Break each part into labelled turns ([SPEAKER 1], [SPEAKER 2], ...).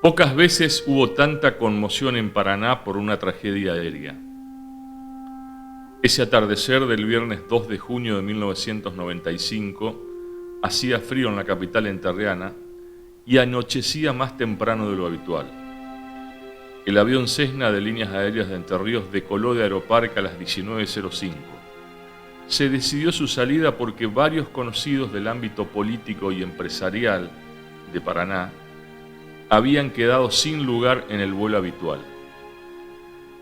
[SPEAKER 1] Pocas veces hubo tanta conmoción en Paraná por una tragedia aérea. Ese atardecer del viernes 2 de junio de 1995 hacía frío en la capital entrerriana y anochecía más temprano de lo habitual. El avión Cessna de Líneas Aéreas de Entre Ríos decoló de Aeroparque a las 19:05. Se decidió su salida porque varios conocidos del ámbito político y empresarial de Paraná habían quedado sin lugar en el vuelo habitual.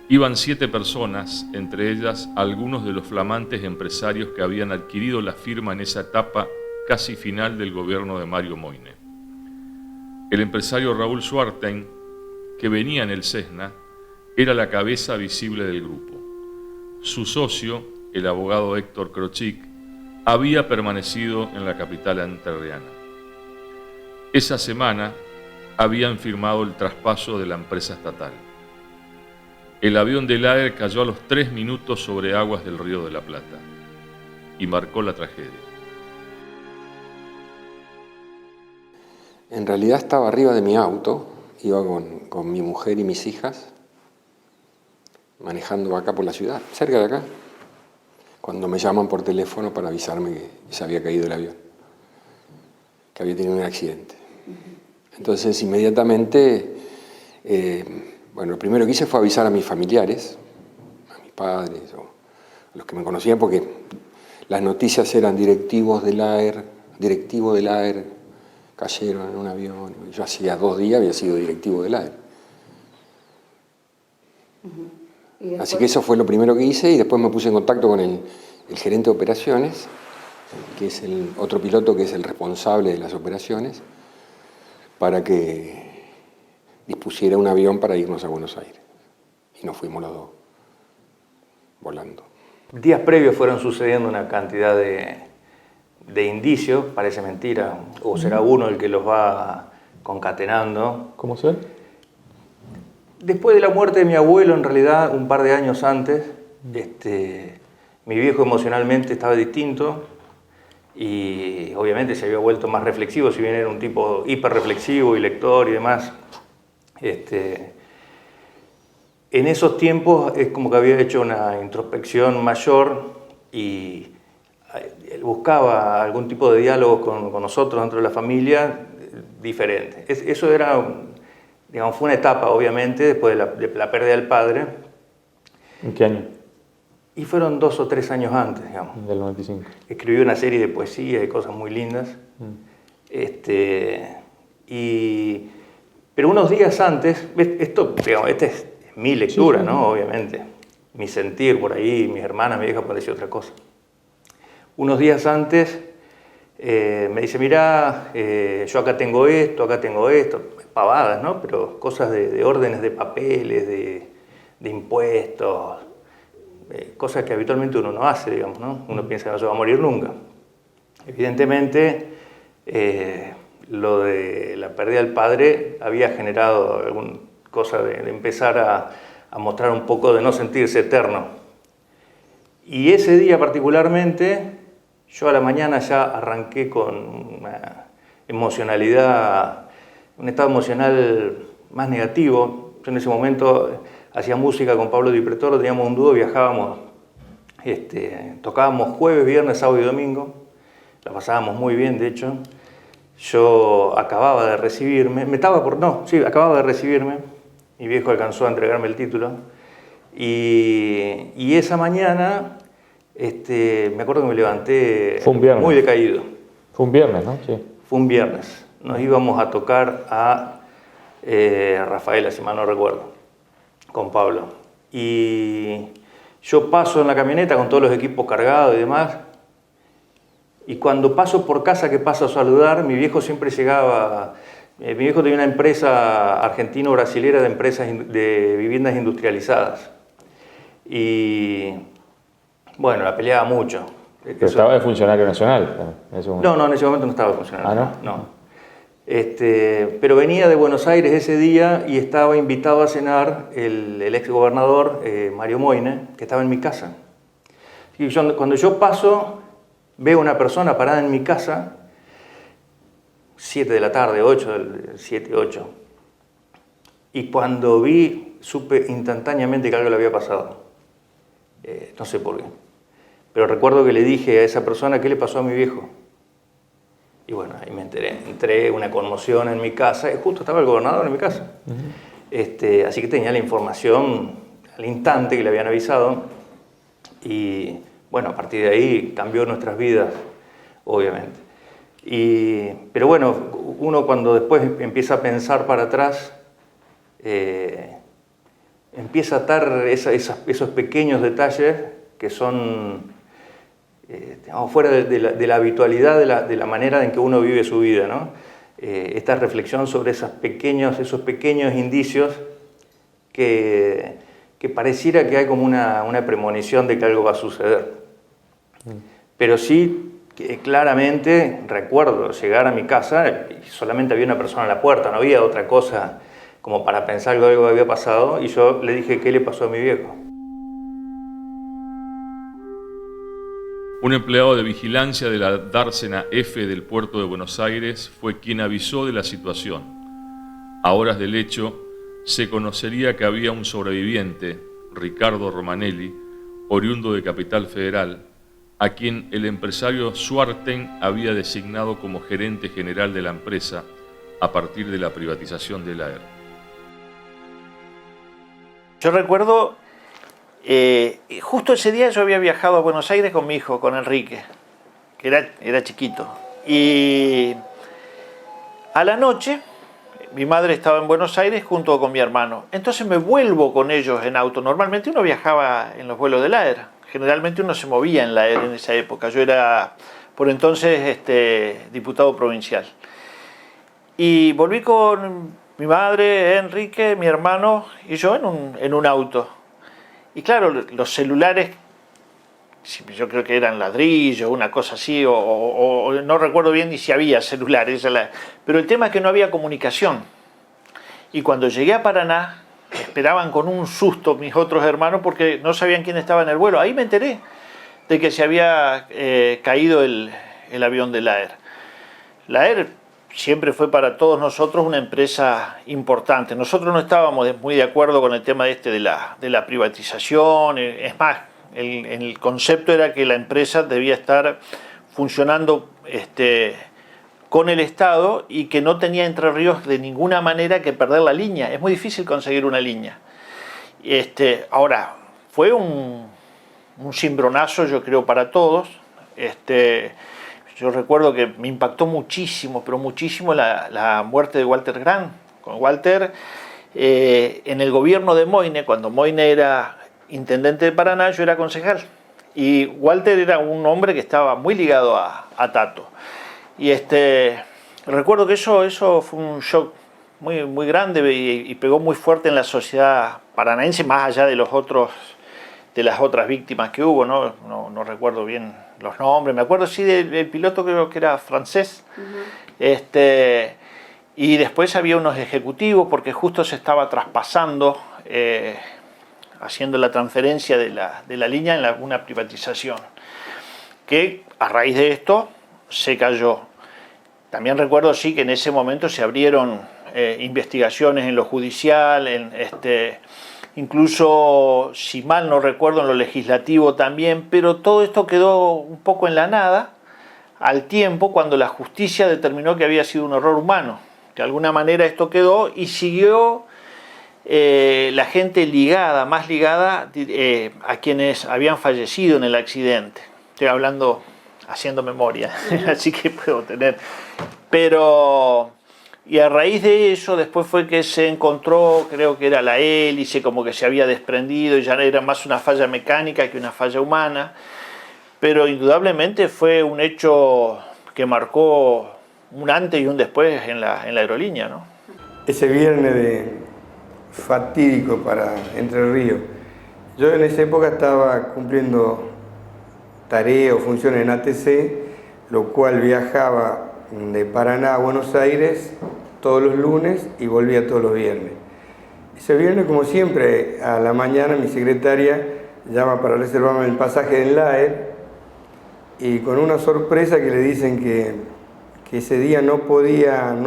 [SPEAKER 1] Iban 7 personas, entre ellas algunos de los flamantes empresarios que habían adquirido la firma en esa etapa casi final del gobierno de Mario Moyne. El empresario Raúl Schwartein, que venía en el Cessna, era la cabeza visible del grupo. Su socio, el abogado Héctor Krochik, había permanecido en la capital entrerriana. Esa semana habían firmado el traspaso de la empresa estatal. El avión del AER cayó a los 3 minutos sobre aguas del Río de la Plata y marcó la tragedia.
[SPEAKER 2] En realidad estaba arriba de mi auto, iba con mi mujer y mis hijas, manejando acá por la ciudad, cerca de acá, cuando me llaman por teléfono para avisarme que se había caído el avión, que había tenido un accidente. Entonces, inmediatamente, lo primero que hice fue avisar a mis familiares, a mis padres, o a los que me conocían, porque las noticias eran directivo del AER, cayeron en un avión. Yo hacía 2 días había sido directivo del AER. Así que eso fue lo primero que hice, y después me puse en contacto con el gerente de operaciones, que es el otro piloto que es el responsable de las operaciones, para que dispusiera un avión para irnos a Buenos Aires. Y nos fuimos los dos, volando.
[SPEAKER 3] Días previos fueron sucediendo una cantidad de indicios, parece mentira, o será uno el que los va concatenando.
[SPEAKER 4] ¿Cómo se ve?
[SPEAKER 3] Después de la muerte de mi abuelo, en realidad, un par de años antes, mi viejo emocionalmente estaba distinto y obviamente se había vuelto más reflexivo, si bien era un tipo hiperreflexivo y lector y demás. En esos tiempos es como que había hecho una introspección mayor y él buscaba algún tipo de diálogo con nosotros dentro de la familia diferente. Eso era, fue una etapa, obviamente, después de la pérdida del padre.
[SPEAKER 4] ¿En qué año?
[SPEAKER 3] Y fueron 2 o 3 años antes, digamos.
[SPEAKER 4] Del 95.
[SPEAKER 3] Escribió una serie de poesías y cosas muy lindas. Pero unos días antes, esta es mi lectura, sí. ¿No? Obviamente. Mi sentir por ahí, mis hermanas, mi hija puede decir otra cosa. Unos días antes me dice, mirá, yo acá tengo esto, pavadas, ¿no? Pero cosas de órdenes de papeles, de impuestos, cosas que habitualmente uno no hace, digamos, ¿no? Uno piensa que no se va a morir nunca. Evidentemente, lo de la pérdida del padre había generado alguna cosa de empezar a mostrar un poco de no sentirse eterno. Y ese día particularmente, yo a la mañana ya arranqué con una emocionalidad, un estado emocional más negativo. Yo en ese momento hacía música con Pablo Di Pretoro, teníamos un dúo, viajábamos, tocábamos jueves, viernes, sábado y domingo, la pasábamos muy bien, de hecho. Yo acababa de recibirme, acababa de recibirme, mi viejo alcanzó a entregarme el título, y esa mañana me acuerdo que me levanté muy decaído.
[SPEAKER 4] Fue un viernes, ¿no? Sí.
[SPEAKER 3] Fue un viernes, nos íbamos a tocar a Rafaela, si mal no recuerdo, con Pablo, y yo paso en la camioneta con todos los equipos cargados y demás. Y cuando paso por casa, que paso a saludar, mi viejo siempre llegaba. Mi viejo tenía una empresa argentino-brasilera de empresas de viviendas industrializadas. Y bueno, la peleaba mucho.
[SPEAKER 4] ¿Pero estaba de funcionario nacional en ese momento?
[SPEAKER 3] No, en ese momento no estaba de funcionario.
[SPEAKER 4] ¿Ah, no?
[SPEAKER 3] No. Pero venía de Buenos Aires ese día y estaba invitado a cenar el ex gobernador Mario Moyne, que estaba en mi casa. Y cuando yo paso, veo una persona parada en mi casa, 7 de la tarde, 8, Y cuando vi, supe instantáneamente que algo le había pasado. No sé por qué. Pero recuerdo que le dije a esa persona, ¿qué le pasó a mi viejo? Y bueno, ahí me enteré. Entré una conmoción en mi casa. Justo estaba el gobernador en mi casa. Así que tenía la información al instante que le habían avisado. Y bueno, a partir de ahí cambió nuestras vidas, obviamente. Pero bueno, uno cuando después empieza a pensar para atrás, empieza a atar esos pequeños detalles que son fuera de la habitualidad de la manera en que uno vive su vida, ¿no? Esta reflexión sobre esos pequeños indicios que pareciera que hay como una premonición de que algo va a suceder. Pero sí, claramente recuerdo llegar a mi casa y solamente había una persona en la puerta, no había otra cosa como para pensar que algo había pasado, y yo le dije, ¿qué le pasó a mi viejo?
[SPEAKER 1] Un empleado de vigilancia de la dársena F del puerto de Buenos Aires fue quien avisó de la situación. A horas del hecho, se conocería que había un sobreviviente, Ricardo Romanelli, oriundo de Capital Federal, a quien el empresario Schwarten había designado como gerente general de la empresa a partir de la privatización de la AER.
[SPEAKER 5] Yo recuerdo, justo ese día yo había viajado a Buenos Aires con mi hijo, con Enrique, que era chiquito. Y a la noche, mi madre estaba en Buenos Aires junto con mi hermano. Entonces me vuelvo con ellos en auto. Normalmente uno viajaba en los vuelos de la AER. Generalmente uno se movía en la AER en esa época. Yo era, por entonces, diputado provincial. Y volví con mi madre, Enrique, mi hermano y yo en un auto. Y claro, los celulares, yo creo que eran ladrillos, una cosa así, o no recuerdo bien ni si había celulares, pero el tema es que no había comunicación. Y cuando llegué a Paraná, esperaban con un susto mis otros hermanos porque no sabían quién estaba en el vuelo. Ahí me enteré de que se había caído el avión de la AER. La AER siempre fue para todos nosotros una empresa importante. Nosotros no estábamos muy de acuerdo con el tema de la privatización. Es más, el concepto era que la empresa debía estar funcionando con el Estado y que no tenía Entre Ríos de ninguna manera que perder la línea. Es muy difícil conseguir una línea. Ahora, fue un cimbronazo, yo creo, para todos. Yo recuerdo que me impactó muchísimo, pero muchísimo la muerte de Walter Grant. Con Walter, en el gobierno de Moyne, cuando Moyne era intendente de Paraná, yo era concejal. Y Walter era un hombre que estaba muy ligado a Tato. Y recuerdo que eso fue un shock muy, muy grande y pegó muy fuerte en la sociedad paranaense, más allá de las otras víctimas que hubo, no recuerdo bien los nombres. Me acuerdo sí del piloto, creo que era francés. Y después había unos ejecutivos porque justo se estaba traspasando, haciendo la transferencia de la línea en una privatización, que a raíz de esto se cayó. También recuerdo sí que en ese momento se abrieron investigaciones en lo judicial, incluso, si mal no recuerdo, en lo legislativo también, pero todo esto quedó un poco en la nada al tiempo cuando la justicia determinó que había sido un error humano. De alguna manera esto quedó y siguió la gente más ligada a quienes habían fallecido en el accidente. Estoy hablando, haciendo memoria, así que puedo tener. Y a raíz de eso, después fue que se encontró, creo que era la hélice, como que se había desprendido y ya era más una falla mecánica que una falla humana. Pero indudablemente fue un hecho que marcó un antes y un después en la aerolínea, ¿no?
[SPEAKER 6] Ese viernes fatídico para Entre Ríos, yo en esa época estaba cumpliendo tareas o funciones en ATC, lo cual viajaba de Paraná a Buenos Aires todos los lunes y volvía todos los viernes. Ese viernes, como siempre, a la mañana mi secretaria llama para reservarme el pasaje en la AER y con una sorpresa que le dicen que que ese día no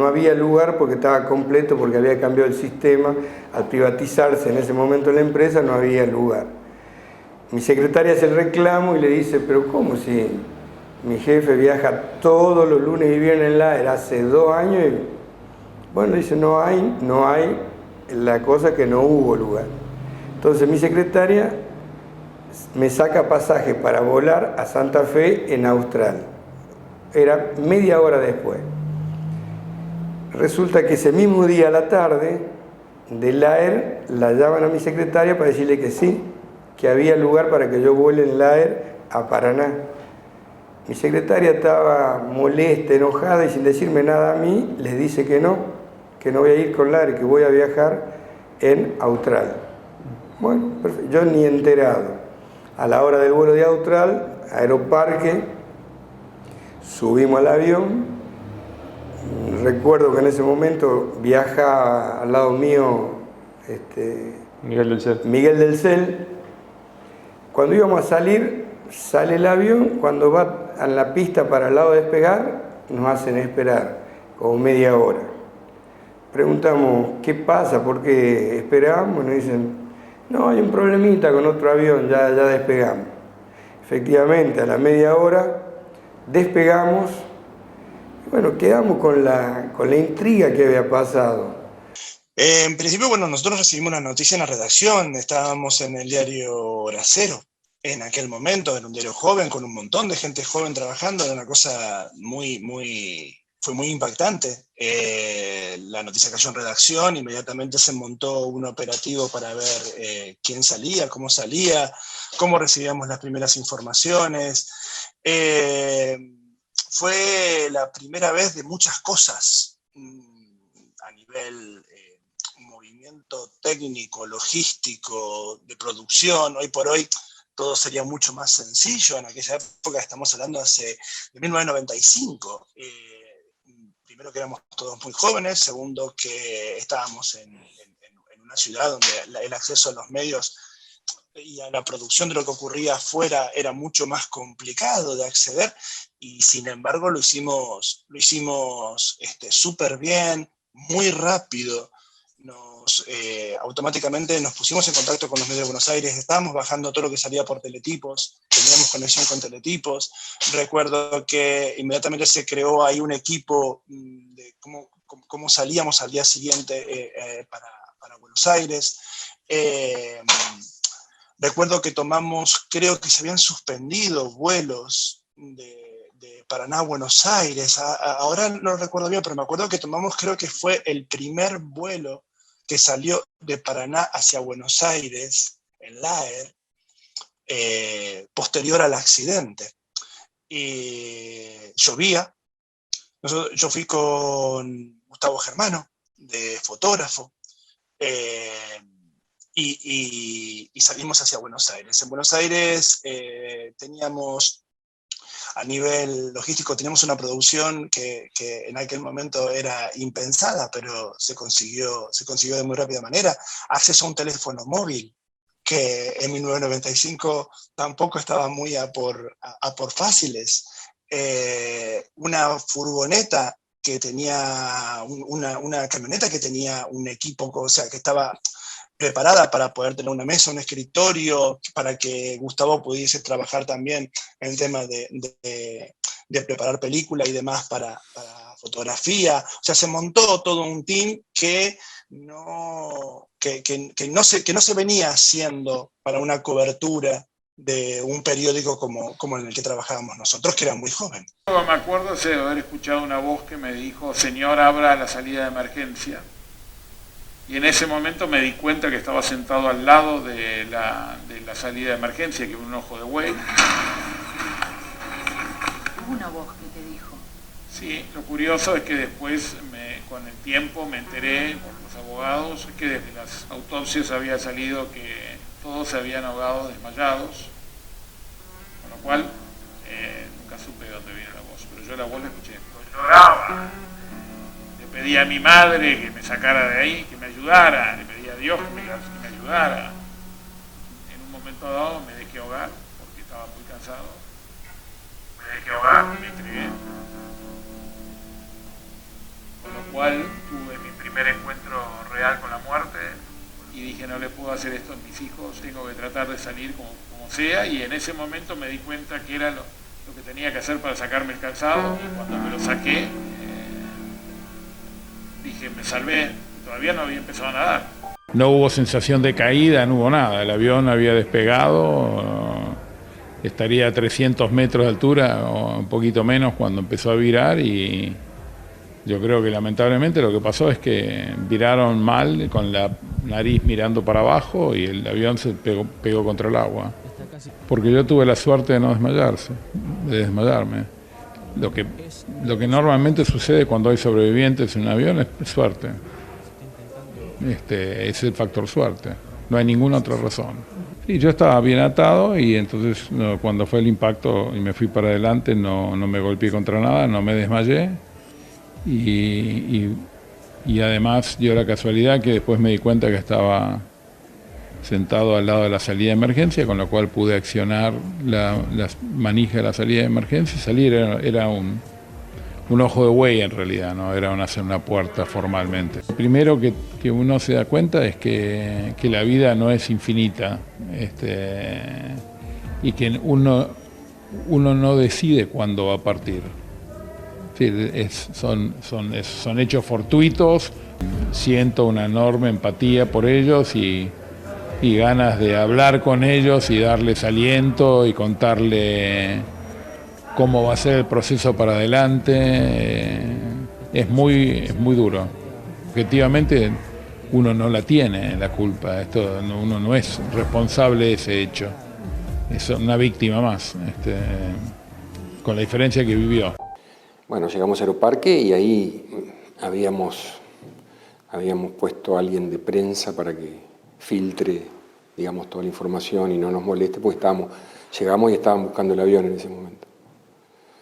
[SPEAKER 6] había lugar porque estaba completo, porque había cambiado el sistema. Al privatizarse en ese momento la empresa, no había lugar. Mi secretaria hace el reclamo y le dice, pero ¿cómo si mi jefe viaja todos los lunes y viernes en la AER hace 2 años? Y, bueno, dice, no hay, la cosa que no hubo lugar. Entonces mi secretaria me saca pasaje para volar a Santa Fe en Austral. Era media hora después. Resulta que ese mismo día a la tarde, del AER, la llaman a mi secretaria para decirle que sí, que había lugar para que yo vuele en la AER a Paraná. Mi secretaria estaba molesta, enojada, y sin decirme nada a mí, les dice que no voy a ir con la AER, que voy a viajar en Austral. Bueno, perfecto. Yo ni enterado. A la hora del vuelo de Austral, Aeroparque, subimos al avión. Recuerdo que en ese momento viaja al lado mío Miguel del Cel. Cuando íbamos a salir, sale el avión. Cuando va a la pista para el lado de despegar, nos hacen esperar como media hora. Preguntamos, ¿qué pasa? ¿Por qué esperamos? Nos dicen, no, hay un problemita con otro avión, ya despegamos. Efectivamente, a la media hora despegamos. Bueno, quedamos con la intriga que había pasado.
[SPEAKER 7] En principio, bueno, nosotros recibimos la noticia en la redacción, estábamos en el diario Hora Cero. En aquel momento era un diario joven, con un montón de gente joven trabajando, era una cosa fue muy impactante. La noticia cayó en redacción, inmediatamente se montó un operativo para ver quién salía, cómo recibíamos las primeras informaciones. Fue la primera vez de muchas cosas a nivel movimiento técnico, logístico, de producción. Hoy por hoy todo sería mucho más sencillo. En aquella época, estamos hablando de 1995. Primero que éramos todos muy jóvenes, segundo que estábamos en una ciudad donde el acceso a los medios y a la producción de lo que ocurría afuera era mucho más complicado de acceder, y sin embargo lo hicimos súper bien, muy rápido. Automáticamente nos pusimos en contacto con los medios de Buenos Aires, estábamos bajando todo lo que salía por teletipos, teníamos conexión con teletipos. Recuerdo que inmediatamente se creó ahí un equipo de cómo salíamos al día siguiente para Buenos Aires. Recuerdo que creo que se habían suspendido vuelos de Paraná a Buenos Aires. Ahora no lo recuerdo bien, pero me acuerdo que creo que fue el primer vuelo que salió de Paraná hacia Buenos Aires, en la AER, posterior al accidente. Y llovía. Yo fui con Gustavo Germano, de fotógrafo, y salimos hacia Buenos Aires. En Buenos Aires teníamos, a nivel logístico, teníamos una producción que en aquel momento era impensada, pero se consiguió de muy rápida manera. Acceso a un teléfono móvil, que en 1995 tampoco estaba muy a por fáciles. Una furgoneta que tenía, una camioneta que tenía un equipo, o sea, que estaba preparada para poder tener una mesa, un escritorio, para que Gustavo pudiese trabajar también en el tema de preparar película y demás para fotografía. O sea, se montó todo un team que no se venía haciendo para una cobertura de un periódico como en el que trabajábamos nosotros, que era muy joven.
[SPEAKER 8] Me acuerdo de haber escuchado una voz que me dijo, señor, abra la salida de emergencia. Y en ese momento me di cuenta que estaba sentado al lado de la salida de emergencia, que era un ojo de buey.
[SPEAKER 9] Hubo una voz que te dijo.
[SPEAKER 8] Sí, lo curioso es que después, con el tiempo, me enteré por los abogados que desde las autopsias había salido que todos se habían ahogado desmayados, con lo cual nunca supe de dónde vino la voz, pero yo la voz la escuché. Lloraba. Le pedí a mi madre que me sacara de ahí, que me ayudara, le pedí a Dios que me ayudara. En un momento dado me dejé ahogar, porque estaba muy cansado. Me dejé ahogar, me entregué. cual tuve mi primer encuentro real con la muerte y dije, no le puedo hacer esto a mis hijos, tengo que tratar de salir como sea, y en ese momento me di cuenta que era lo que tenía que hacer para sacarme el calzado, y cuando me lo saqué, dije, me salvé, todavía no había empezado a nadar.
[SPEAKER 10] No hubo sensación de caída, no hubo nada, el avión había despegado, estaría a 300 metros de altura o un poquito menos cuando empezó a virar, y yo creo que lamentablemente lo que pasó es que viraron mal, con la nariz mirando para abajo, y el avión se pegó contra el agua. Porque yo tuve la suerte de no desmayarme. Lo que normalmente sucede cuando hay sobrevivientes en un avión es suerte. Es el factor suerte. No hay ninguna otra razón. Y yo estaba bien atado, y entonces cuando fue el impacto y me fui para adelante, no me golpeé contra nada, no me desmayé. Y además dio la casualidad que después me di cuenta que estaba sentado al lado de la salida de emergencia, con lo cual pude accionar las manijas de la salida de emergencia y salir. Era un ojo de buey en realidad, no era una puerta formalmente. Lo primero que uno se da cuenta es que la vida no es infinita, y que uno no decide cuándo va a partir. Son hechos fortuitos. Siento una enorme empatía por ellos y ganas de hablar con ellos y darles aliento y contarle cómo va a ser el proceso para adelante. Es muy duro. Objetivamente uno no la tiene la culpa, uno no es responsable de ese hecho. Es una víctima más, con la diferencia que vivió.
[SPEAKER 2] Bueno, llegamos a Aeroparque y ahí habíamos puesto a alguien de prensa para que filtre, digamos, toda la información y no nos moleste, porque llegamos y estaban buscando el avión en ese momento.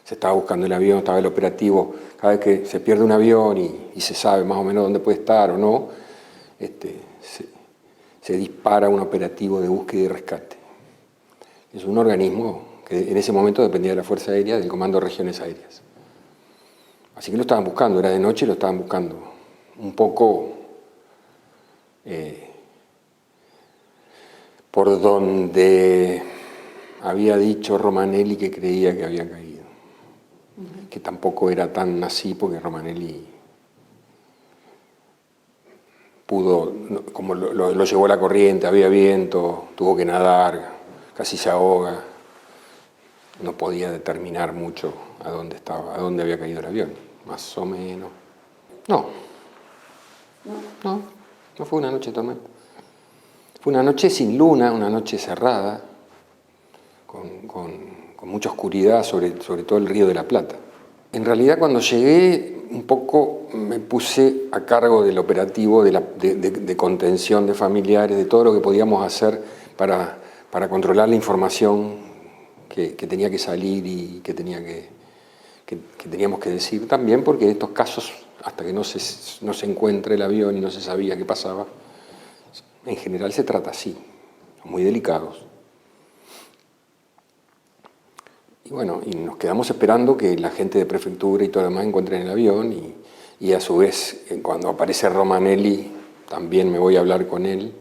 [SPEAKER 2] Se estaba buscando el avión, estaba el operativo. Cada vez que se pierde un avión y se sabe más o menos dónde puede estar o no, se dispara un operativo de búsqueda y rescate. Es un organismo que en ese momento dependía de la Fuerza Aérea, del Comando de Regiones Aéreas. Así que lo estaban buscando, era de noche y lo estaban buscando. Un poco por donde había dicho Romanelli que creía que había caído. Que tampoco era tan así, porque Romanelli pudo, como lo llevó la corriente, había viento, tuvo que nadar, casi se ahoga. No podía determinar mucho a dónde había caído el avión, más o menos. No fue una noche de tormenta. Fue una noche sin luna, una noche cerrada, con mucha oscuridad sobre todo el Río de la Plata. En realidad, cuando llegué, un poco me puse a cargo del operativo de contención de familiares, de todo lo que podíamos hacer para controlar la información que tenía que salir y que teníamos que decir también, porque en estos casos, hasta que no se encuentre el avión y no se sabía qué pasaba, en general se trata así, son muy delicados. Y bueno, y nos quedamos esperando que la gente de prefectura y todo lo demás encuentren el avión, y a su vez, cuando aparece Romanelli, también me voy a hablar con él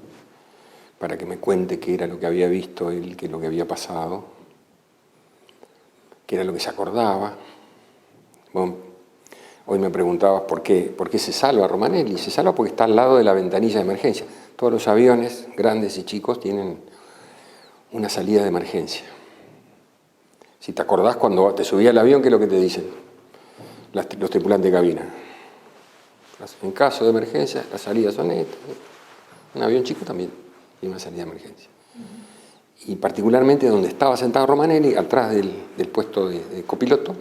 [SPEAKER 2] para que me cuente qué era lo que había visto él, qué es lo que había pasado, qué era lo que se acordaba. Bueno, hoy me preguntabas por qué se salva Romanelli. Se salva porque está al lado de la ventanilla de emergencia. Todos los aviones, grandes y chicos, tienen una salida de emergencia. Si te acordás, cuando te subías al avión, ¿qué es lo que te dicen los tripulantes de cabina? En caso de emergencia, las salidas son estas. Un avión chico también tiene una salida de emergencia. Y particularmente donde estaba sentado Romanelli, atrás del puesto de copiloto,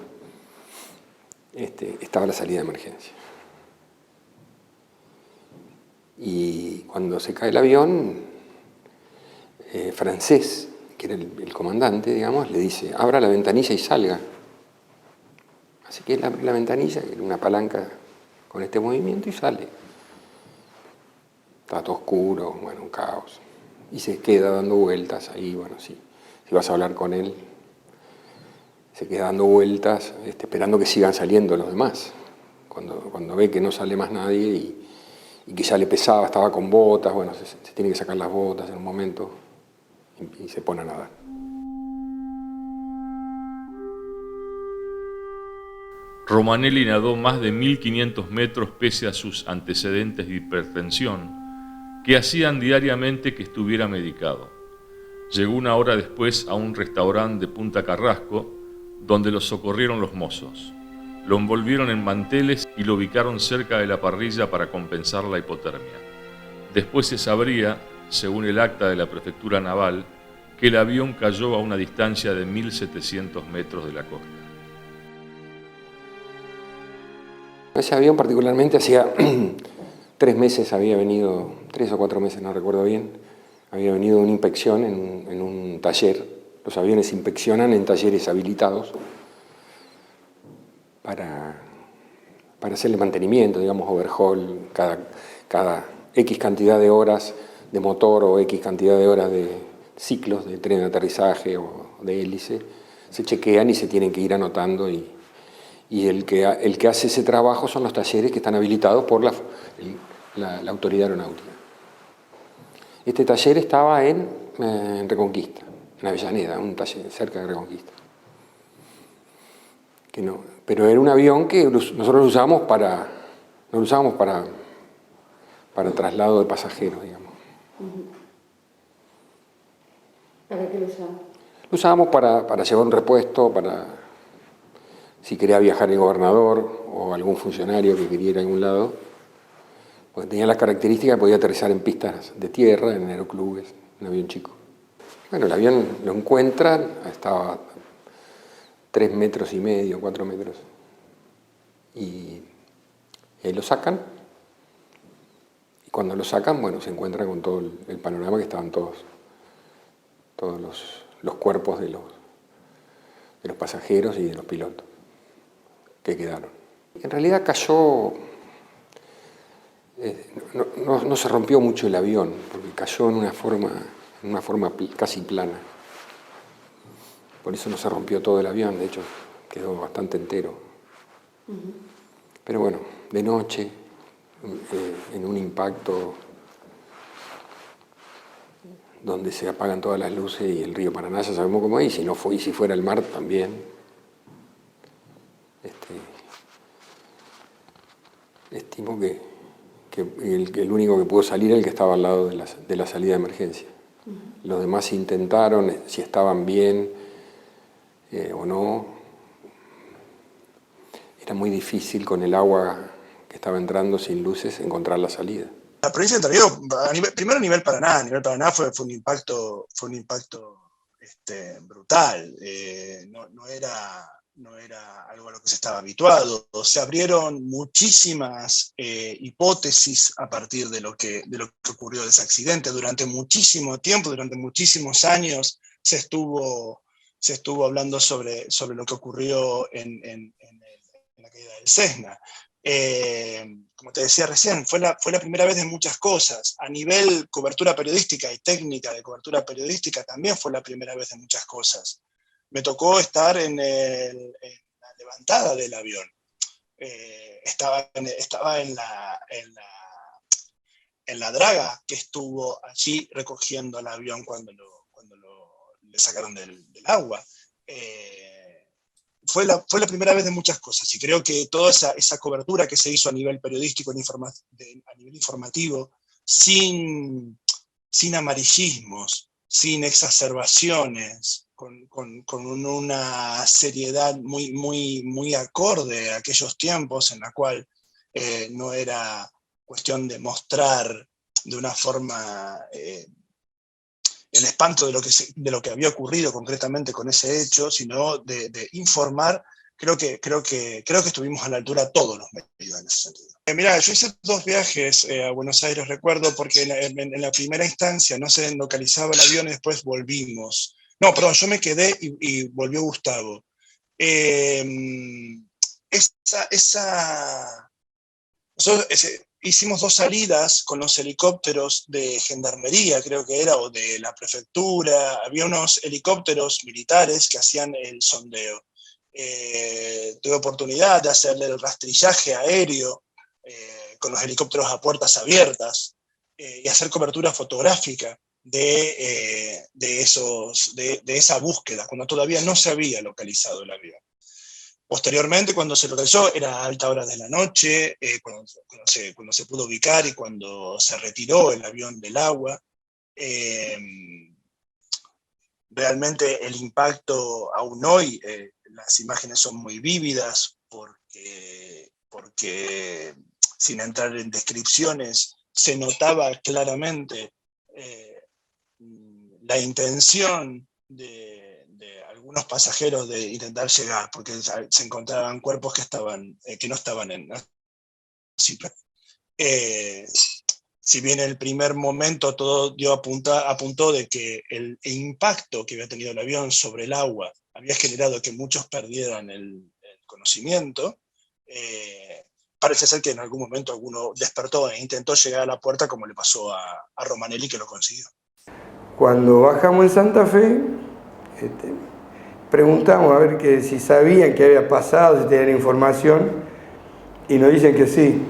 [SPEAKER 2] estaba la salida de emergencia. Y cuando se cae el avión, Francés, que era el comandante, digamos, le dice, abra la ventanilla y salga. Así que él abre la ventanilla, que era una palanca con este movimiento, y sale. Está todo oscuro, bueno, un caos. Y se queda dando vueltas ahí, bueno, sí. Si vas a hablar con él, se queda dando vueltas, esperando que sigan saliendo los demás, cuando ve que no sale más nadie y que ya le pesaba, estaba con botas, bueno, se tiene que sacar las botas en un momento y se pone a nadar.
[SPEAKER 1] Romanelli nadó más de 1500 metros pese a sus antecedentes de hipertensión, que hacían diariamente que estuviera medicado. Llegó una hora después a un restaurante de Punta Carrasco, donde lo socorrieron los mozos. Lo envolvieron en manteles y lo ubicaron cerca de la parrilla para compensar la hipotermia. Después se sabría, según el acta de la Prefectura Naval, que el avión cayó a una distancia de 1700 metros de la costa.
[SPEAKER 2] Ese avión particularmente hacía 3 meses había venido, 3 o 4 meses, no recuerdo bien, había venido una inspección en un taller. Los aviones se inspeccionan en talleres habilitados para hacerle mantenimiento, digamos, overhaul, cada X cantidad de horas de motor o X cantidad de horas de ciclos de tren de aterrizaje o de hélice, se chequean y se tienen que ir anotando y el que hace ese trabajo son los talleres que están habilitados por la autoridad aeronáutica. Este taller estaba en Reconquista, en Avellaneda, un taller cerca de Reconquista. Pero era un avión que nosotros lo usábamos para traslado de pasajeros, digamos.
[SPEAKER 11] ¿Para qué lo usábamos?
[SPEAKER 2] Lo usábamos para llevar un repuesto, si quería viajar el gobernador o algún funcionario que quería ir a algún lado, pues tenía las características que podía aterrizar en pistas de tierra, en aeroclubes, un avión chico. Bueno, el avión lo encuentran, estaba 3 metros y medio, 4 metros, y ahí lo sacan, y cuando lo sacan, bueno, se encuentra con todo el panorama que estaban todos los cuerpos de los pasajeros y de los pilotos que quedaron. En realidad cayó, no se rompió mucho el avión, porque cayó en una forma casi plana. Por eso no se rompió todo el avión, de hecho quedó bastante entero. Pero bueno, de noche, en un impacto donde se apagan todas las luces y el río Paraná, ya sabemos cómo es, y si fuera el mar también. Estimo que el único que pudo salir era el que estaba al lado de la salida de emergencia. Los demás intentaron, si estaban bien o no. Era muy difícil con el agua que estaba entrando sin luces encontrar la salida.
[SPEAKER 7] La provincia de Entre Ríos, primero a nivel Paraná fue un impacto brutal. No era algo a lo que se estaba habituado. Se abrieron muchísimas hipótesis a partir de lo que ocurrió de ese accidente. Durante muchísimo tiempo, durante muchísimos años, se estuvo hablando sobre lo que ocurrió en la caída del Cessna. Como te decía recién, fue la primera vez de muchas cosas. A nivel cobertura periodística y técnica de cobertura periodística también fue la primera vez de muchas cosas. Me tocó estar en la levantada del avión. Estaba en la draga que estuvo allí recogiendo el avión cuando le sacaron del agua. Fue la primera vez de muchas cosas, y creo que toda esa cobertura que se hizo a nivel periodístico, a nivel informativo, sin amarillismos, sin exacerbaciones, con una seriedad muy acorde a aquellos tiempos en la cual no era cuestión de mostrar de una forma el espanto de lo que había ocurrido concretamente con ese hecho, sino de informar. Creo que estuvimos a la altura todos los medios en ese sentido. Mirá, yo hice 2 viajes a Buenos Aires, recuerdo, porque en la primera instancia no se localizaba el avión y después volvimos. No, perdón, yo me quedé y volvió Gustavo. Hicimos 2 salidas con los helicópteros de Gendarmería, creo que era, o de la prefectura. Había unos helicópteros militares que hacían el sondeo. tuve oportunidad de hacerle el rastrillaje aéreo con los helicópteros a puertas abiertas y hacer cobertura fotográfica de esa búsqueda, cuando todavía no se había localizado el avión. Posteriormente, cuando se localizó, era a alta hora de la noche, cuando se pudo ubicar y cuando se retiró el avión del agua. Realmente el impacto, aún hoy, las imágenes son muy vívidas, porque sin entrar en descripciones, se notaba claramente la intención de algunos pasajeros de intentar llegar, porque se encontraban cuerpos que no estaban en situación. Si bien en el primer momento todo apuntó de que el impacto que había tenido el avión sobre el agua había generado que muchos perdieran el conocimiento, parece ser que en algún momento alguno despertó e intentó llegar a la puerta, como le pasó a Romanelli, que lo consiguió.
[SPEAKER 6] Cuando bajamos en Santa Fe, preguntamos a ver que si sabían qué había pasado, si tenían información, y nos dicen que sí.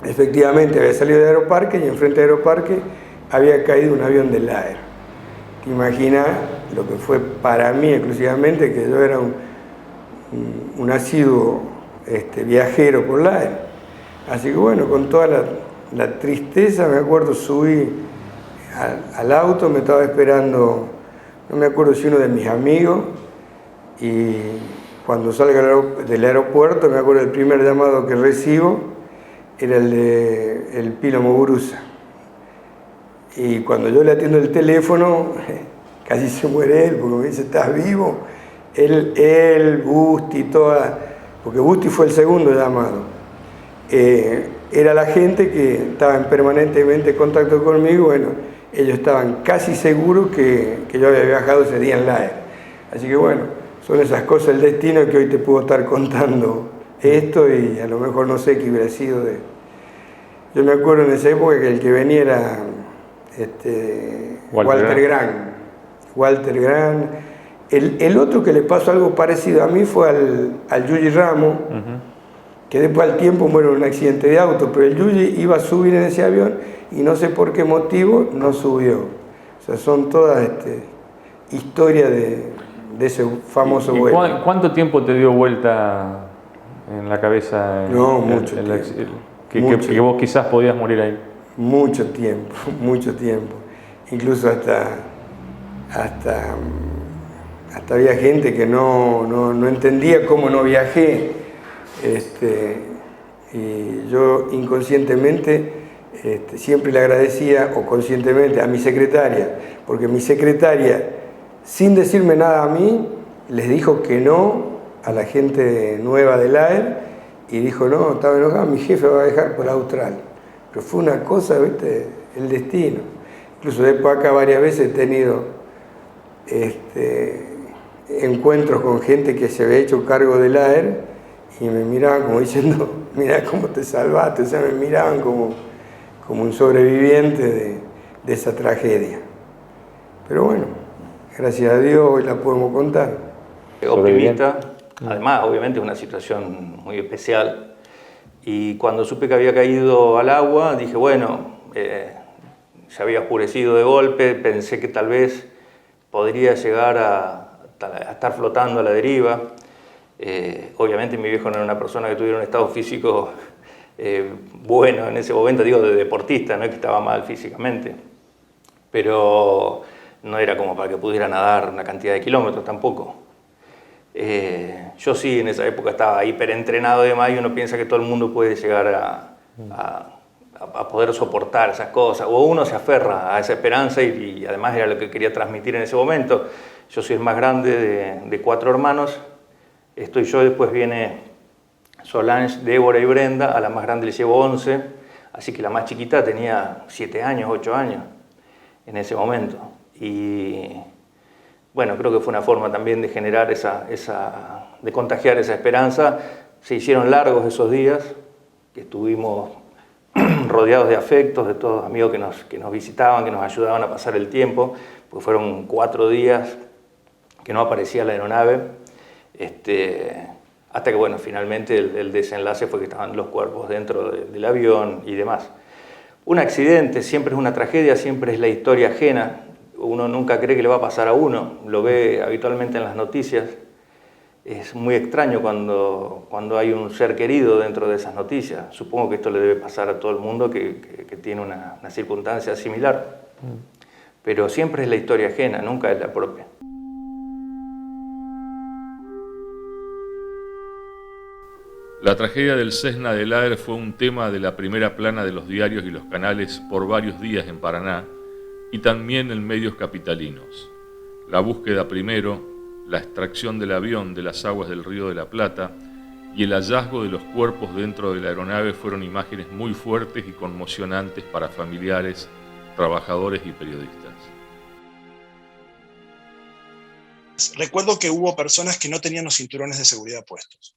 [SPEAKER 6] Efectivamente había salido de Aeroparque y enfrente de Aeroparque había caído un avión del AER. Te imaginas lo que fue para mí exclusivamente, que yo era un asiduo viajero por la AER. Así que bueno, con toda la tristeza, me acuerdo, subí al auto, me estaba esperando, no me acuerdo si uno de mis amigos, y cuando salga del aeropuerto, me acuerdo el primer llamado que recibo era el de el Pilo Muguruza. Y cuando yo le atiendo el teléfono, casi se muere él, porque me dice, ¿estás vivo? Él, Busti, porque Busti fue el segundo llamado. Era la gente que estaba en permanentemente contacto conmigo. Bueno, ellos estaban casi seguros que yo había viajado ese día en LAE. Así que bueno, son esas cosas del destino que hoy te puedo estar contando esto, y a lo mejor no sé qué hubiera sido de... Yo me acuerdo en esa época que el que venía era Walter Gran. Walter Gran. El otro que le pasó algo parecido a mí fue al Yuyi Ramos, que después al tiempo muere en un accidente de auto, pero el Yuyi iba a subir en ese avión y no sé por qué motivo no subió. O sea, son todas historias de ese famoso vuelo.
[SPEAKER 4] ¿Cuánto tiempo te dio vuelta en la cabeza?
[SPEAKER 6] No, mucho tiempo.
[SPEAKER 4] Que vos quizás podías morir ahí.
[SPEAKER 6] Mucho tiempo, mucho tiempo. Incluso hasta había gente que no entendía cómo no viajé. Y yo inconscientemente siempre le agradecía, o conscientemente, a mi secretaria, porque mi secretaria, sin decirme nada a mí, les dijo que no a la gente nueva del AER, y dijo, no, estaba enojado, mi jefe va a dejar por Austral. Pero fue una cosa, ¿viste? El destino. Incluso después acá varias veces he tenido encuentros con gente que se había hecho cargo del AER y me miraban como diciendo, mirá cómo te salvaste. O sea, me miraban como un sobreviviente de esa tragedia. Pero bueno, gracias a Dios hoy la podemos contar.
[SPEAKER 3] Optimista. Además, obviamente, es una situación muy especial. Y cuando supe que había caído al agua, dije, bueno, se había oscurecido de golpe, pensé que tal vez podría llegar a estar flotando a la deriva. Obviamente mi viejo no era una persona que tuviera un estado físico bueno en ese momento, digo, de deportista, no es que estaba mal físicamente, pero no era como para que pudiera nadar una cantidad de kilómetros tampoco. Yo sí, en esa época estaba hiperentrenado y demás, y uno piensa que todo el mundo puede llegar a poder soportar esas cosas, o uno se aferra a esa esperanza, y además era lo que quería transmitir en ese momento. Yo soy el más grande de 4 hermanos, estoy yo, después viene Solange, Débora y Brenda, a la más grande le llevo 11, así que la más chiquita tenía 7 años, 8 años en ese momento. Y bueno, creo que fue una forma también de generar de contagiar esa esperanza. Se hicieron largos esos días, que estuvimos rodeados de afectos, de todos amigos que nos visitaban, que nos ayudaban a pasar el tiempo, pues fueron 4 días que no aparecía la aeronave. Hasta que, bueno, finalmente el desenlace fue que estaban los cuerpos dentro del avión y demás. Un accidente siempre es una tragedia, siempre es la historia ajena. Uno nunca cree que le va a pasar a uno, lo ve habitualmente en las noticias. Es muy extraño cuando hay un ser querido dentro de esas noticias. Supongo que esto le debe pasar a todo el mundo que tiene una circunstancia similar. Pero siempre es la historia ajena, nunca es la propia.
[SPEAKER 1] La tragedia del Cessna del Aer fue un tema de la primera plana de los diarios y los canales por varios días en Paraná y también en medios capitalinos. La búsqueda primero, la extracción del avión de las aguas del Río de la Plata y el hallazgo de los cuerpos dentro de la aeronave fueron imágenes muy fuertes y conmocionantes para familiares, trabajadores y periodistas.
[SPEAKER 7] Recuerdo que hubo personas que no tenían los cinturones de seguridad puestos.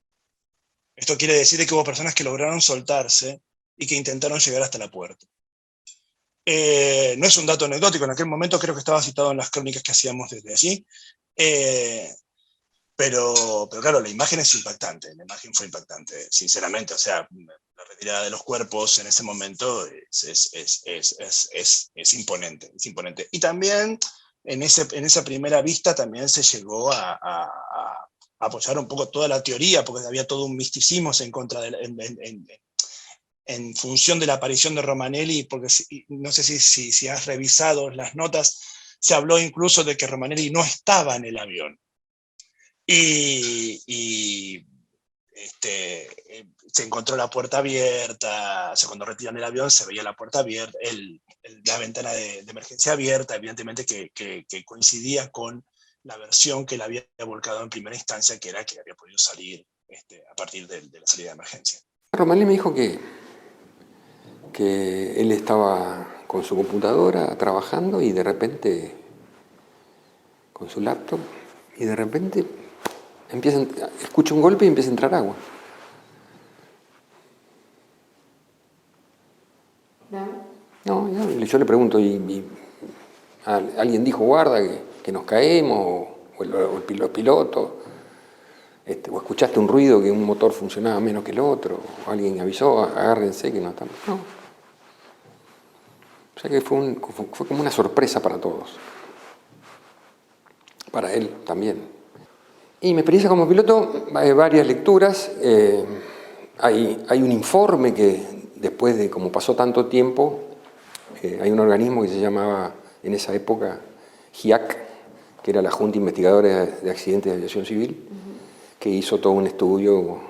[SPEAKER 7] Esto quiere decir que hubo personas que lograron soltarse y que intentaron llegar hasta la puerta. No es un dato anecdótico, en aquel momento creo que estaba citado en las crónicas que hacíamos desde allí, pero claro, la imagen es impactante, la imagen fue impactante, sinceramente, o sea, la retirada de los cuerpos en ese momento es imponente, es imponente. Y también en esa primera vista también se llegó a apoyar un poco toda la teoría, porque había todo un misticismo en contra en función de la aparición de Romanelli, porque no sé si has revisado las notas, se habló incluso de que Romanelli no estaba en el avión. Se encontró la puerta abierta, o sea, cuando retiran el avión se veía la puerta abierta, la ventana de emergencia abierta, evidentemente que coincidía con la versión que él había volcado en primera instancia, que era que había podido salir a partir de la salida de emergencia.
[SPEAKER 2] Romanelli me dijo que él estaba con su computadora trabajando y de repente, con su laptop, y de repente escucha un golpe y empieza a entrar agua. No, yo le pregunto, ¿alguien dijo guarda que nos caemos? ¿O los pilotos? ¿O escuchaste un ruido que un motor funcionaba menos que el otro? ¿O alguien avisó, agárrense que no estamos? No. O sea que fue como una sorpresa para todos. Para él también. Y mi experiencia como piloto, hay varias lecturas. Hay un informe que después de como pasó tanto tiempo, hay un organismo que se llamaba en esa época JIAC, que era la Junta Investigadora de Accidentes de Aviación Civil, que hizo todo un estudio,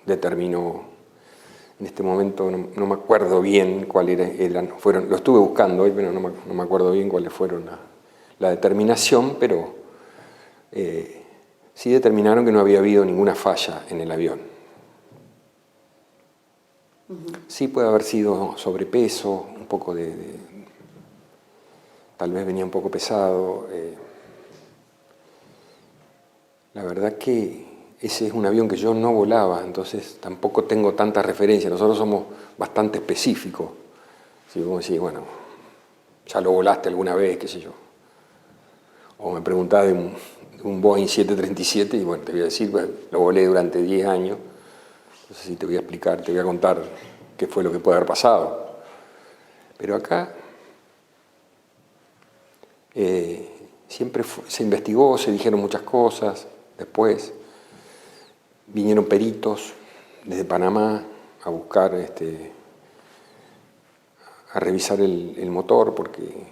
[SPEAKER 2] determinó, en este momento no me acuerdo bien cuáles fueron, lo estuve buscando hoy, pero no me acuerdo bien cuáles fueron la determinación, pero sí determinaron que no había habido ninguna falla en el avión. Sí puede haber sido sobrepeso, un poco tal vez venía un poco pesado. La verdad que ese es un avión que yo no volaba, entonces tampoco tengo tanta referencia. Nosotros somos bastante específicos. Si vos decís, bueno, ya lo volaste alguna vez, qué sé yo. O me preguntás de un Boeing 737 y bueno, te voy a decir, bueno, lo volé durante 10 años. Entonces sí te voy a explicar, te voy a contar qué fue lo que puede haber pasado. Pero acá siempre se investigó, se dijeron muchas cosas. Después vinieron peritos desde Panamá a buscar, a revisar el motor, porque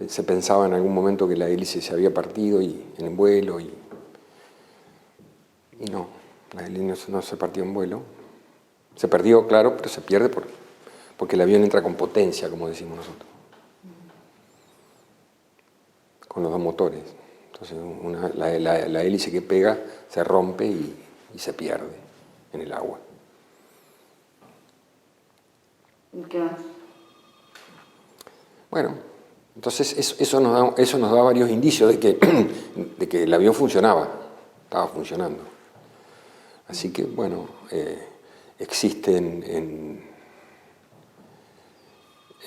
[SPEAKER 2] se pensaba en algún momento que la hélice se había partido en el vuelo y no, la hélice no se partió en vuelo. Se perdió, claro, pero se pierde porque el avión entra con potencia, como decimos nosotros, con los dos motores. Entonces la hélice que pega se rompe y se pierde en el agua.
[SPEAKER 11] ¿Y qué más?
[SPEAKER 2] Bueno, entonces eso nos da varios indicios de que el avión funcionaba, estaba funcionando. Así que, bueno, existen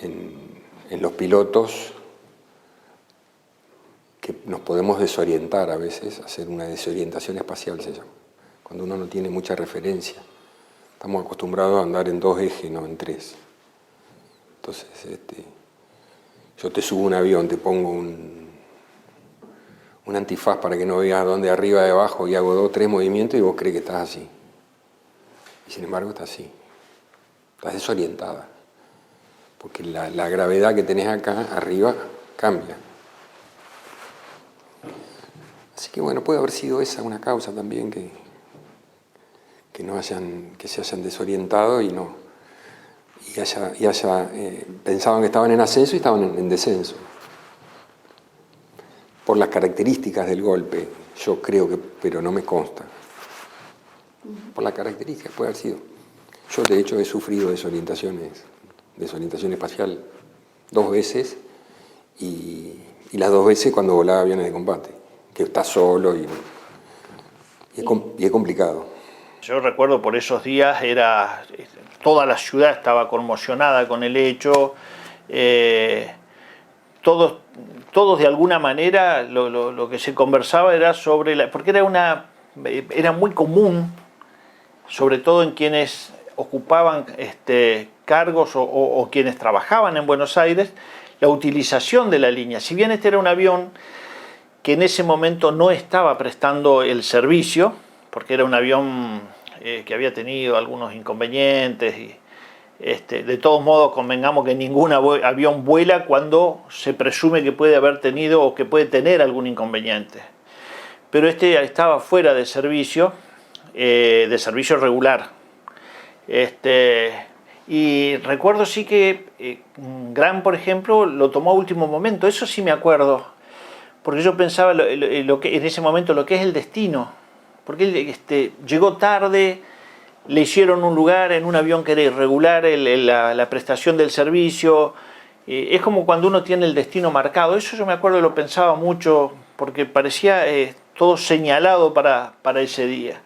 [SPEAKER 2] en los pilotos que nos podemos desorientar a veces, hacer una desorientación espacial se llama, cuando uno no tiene mucha referencia. Estamos acostumbrados a andar en 2 ejes, no en 3. Entonces, yo te subo un avión, te pongo un antifaz para que no veas dónde arriba de abajo y hago 2 o 3 movimientos y vos crees que estás así. Y sin embargo estás así. Estás desorientada. Porque la gravedad que tenés acá arriba cambia. Así que bueno, puede haber sido esa una causa también que se hayan desorientado y pensaban que estaban en ascenso y estaban en descenso. Por las características del golpe, yo creo que, pero no me consta. Por las características puede haber sido. Yo de hecho he sufrido desorientación espacial 2 veces y las 2 veces cuando volaba aviones de combate, que estás solo y es complicado.
[SPEAKER 5] Yo recuerdo por esos días, toda la ciudad estaba conmocionada con el hecho, todos de alguna manera lo que se conversaba era sobre porque era muy común, sobre todo en quienes ocupaban cargos o quienes trabajaban en Buenos Aires, la utilización de la línea. Si bien este era un avión que en ese momento no estaba prestando el servicio, porque era un avión que había tenido algunos inconvenientes y de todos modos convengamos que ningún avión vuela cuando se presume que puede haber tenido o que puede tener algún inconveniente. Pero estaba fuera de servicio regular. Y recuerdo sí que Gran, por ejemplo, lo tomó a último momento. Eso sí me acuerdo, porque yo pensaba lo que en ese momento lo que es el destino. Porque él llegó tarde, le hicieron un lugar en un avión que era irregular, la prestación del servicio. Es como cuando uno tiene el destino marcado. Eso yo me acuerdo, lo pensaba mucho, porque parecía todo señalado para ese día.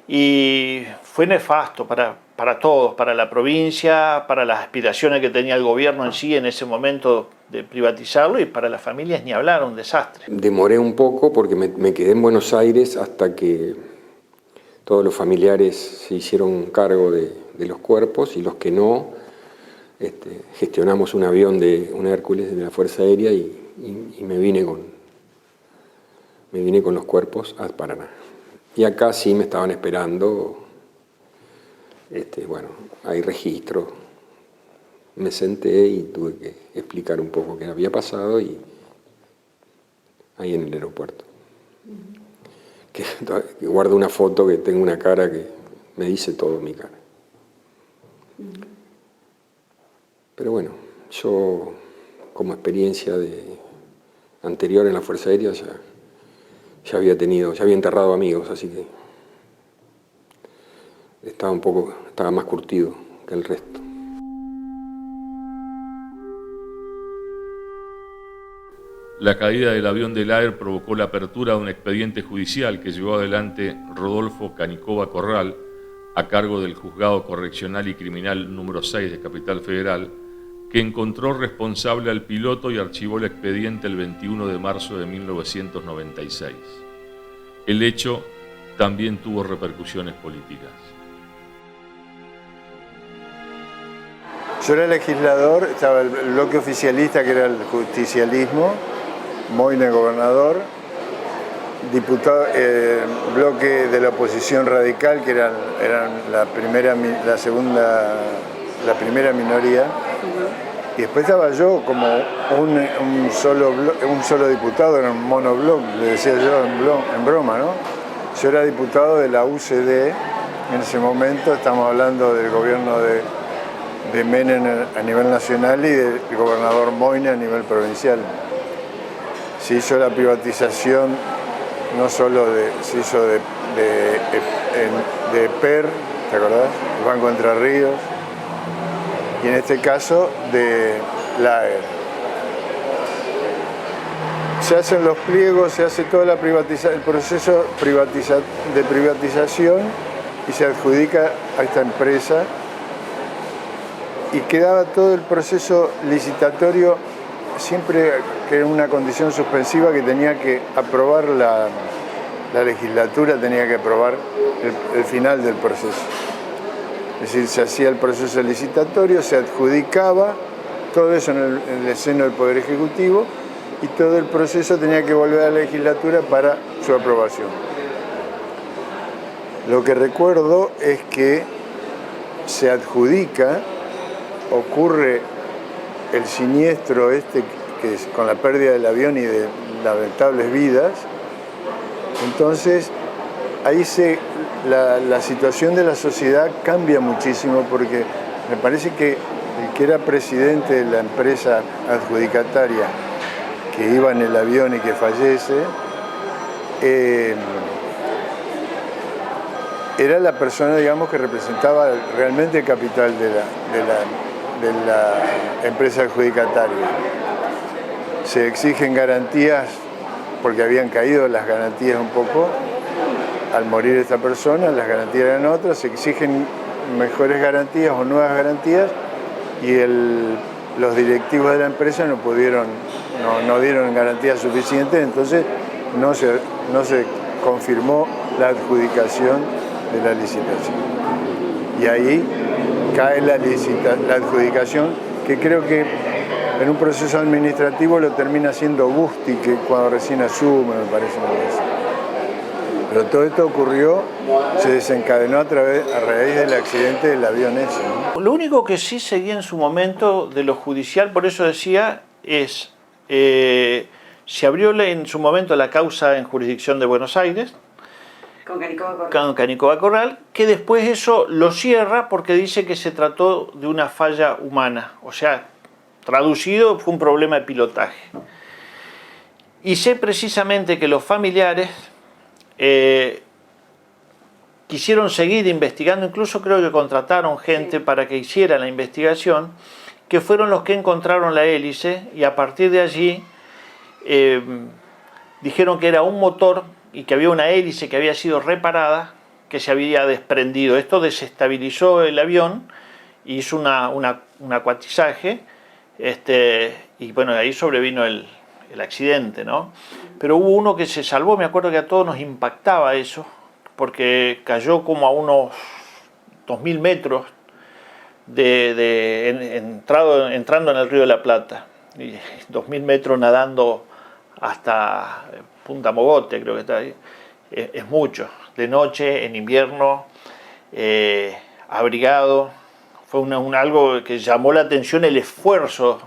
[SPEAKER 5] Y fue nefasto para todos, para la provincia, para las aspiraciones que tenía el gobierno en sí en ese momento de privatizarlo, y para las familias ni hablar, un desastre.
[SPEAKER 2] Demoré un poco porque me quedé en Buenos Aires hasta que todos los familiares se hicieron cargo de los cuerpos, y los que no, gestionamos un avión un Hércules de la Fuerza Aérea y me vine con los cuerpos a Paraná. Y acá sí me estaban esperando, bueno, hay registro. Me senté y tuve que explicar un poco qué había pasado y ahí en el aeropuerto. Que guardo una foto que tengo una cara que me dice todo mi cara. Pero bueno, yo como experiencia anterior en la Fuerza Aérea ya había enterrado amigos, así que estaba más curtido que el resto.
[SPEAKER 1] La caída del avión del AER provocó la apertura de un expediente judicial que llevó adelante Rodolfo Canicova Corral, a cargo del Juzgado Correccional y Criminal número 6 de Capital Federal, que encontró responsable al piloto y archivó el expediente el 21 de marzo de 1996. El hecho también tuvo repercusiones políticas.
[SPEAKER 12] Yo era legislador, estaba el bloque oficialista, que era el justicialismo, Moyne gobernador, diputado, bloque de la oposición radical, que eran la primera minoría, y después estaba yo como un solo diputado, era un monobloc, le decía yo en broma, ¿no? Yo era diputado de la UCD en ese momento, estamos hablando del gobierno de Menem a nivel nacional y del gobernador Moyne a nivel provincial. Se hizo la privatización, no solo se hizo de PER, ¿te acordás? El Banco Entre Ríos, y en este caso de la AER. Se hacen los pliegos, se hace toda el proceso de privatización y se adjudica a esta empresa, y quedaba todo el proceso licitatorio siempre que era una condición suspensiva que tenía que aprobar la legislatura, tenía que aprobar el final del proceso. Es decir, se hacía el proceso licitatorio, se adjudicaba, todo eso en el seno del Poder Ejecutivo, y todo el proceso tenía que volver a la legislatura para su aprobación. Lo que recuerdo es que se adjudica, ocurre el siniestro que es con la pérdida del avión y de lamentables vidas. Entonces, ahí la situación de la sociedad cambia muchísimo, porque me parece que el que era presidente de la empresa adjudicataria que iba en el avión y que fallece, era la persona, digamos, que representaba realmente el capital de la empresa adjudicataria. Se exigen garantías, porque habían caído las garantías un poco, al morir esta persona, las garantías eran otras, se exigen mejores garantías o nuevas garantías, y los directivos de la empresa no dieron garantías suficientes, entonces no se confirmó la adjudicación de la licitación. Y ahí cae la adjudicación, que creo que en un proceso administrativo lo termina haciendo Busti, que cuando recién asume, me parece. Pero todo esto ocurrió, se desencadenó a raíz del accidente del avión ese, ¿no?
[SPEAKER 5] Lo único que sí seguía en su momento de lo judicial, por eso decía, es se abrió en su momento la causa en jurisdicción de Buenos Aires, con Canicoba Corral, que después eso lo cierra porque dice que se trató de una falla humana, o sea, traducido, fue un problema de pilotaje. Y sé precisamente que los familiares quisieron seguir investigando, incluso creo que contrataron gente para que hiciera la investigación, que fueron los que encontraron la hélice, y a partir de allí dijeron que era un motor y que había una hélice que había sido reparada, que se había desprendido. Esto desestabilizó el avión, hizo un acuatizaje, y bueno, ahí sobrevino el accidente, ¿no? Pero hubo uno que se salvó, me acuerdo que a todos nos impactaba eso, porque cayó como a unos 2000 metros entrando en el Río de la Plata, y 2000 metros nadando hasta Punta Mogote, creo que está ahí. Es mucho, de noche, en invierno, abrigado. Fue algo que llamó la atención, el esfuerzo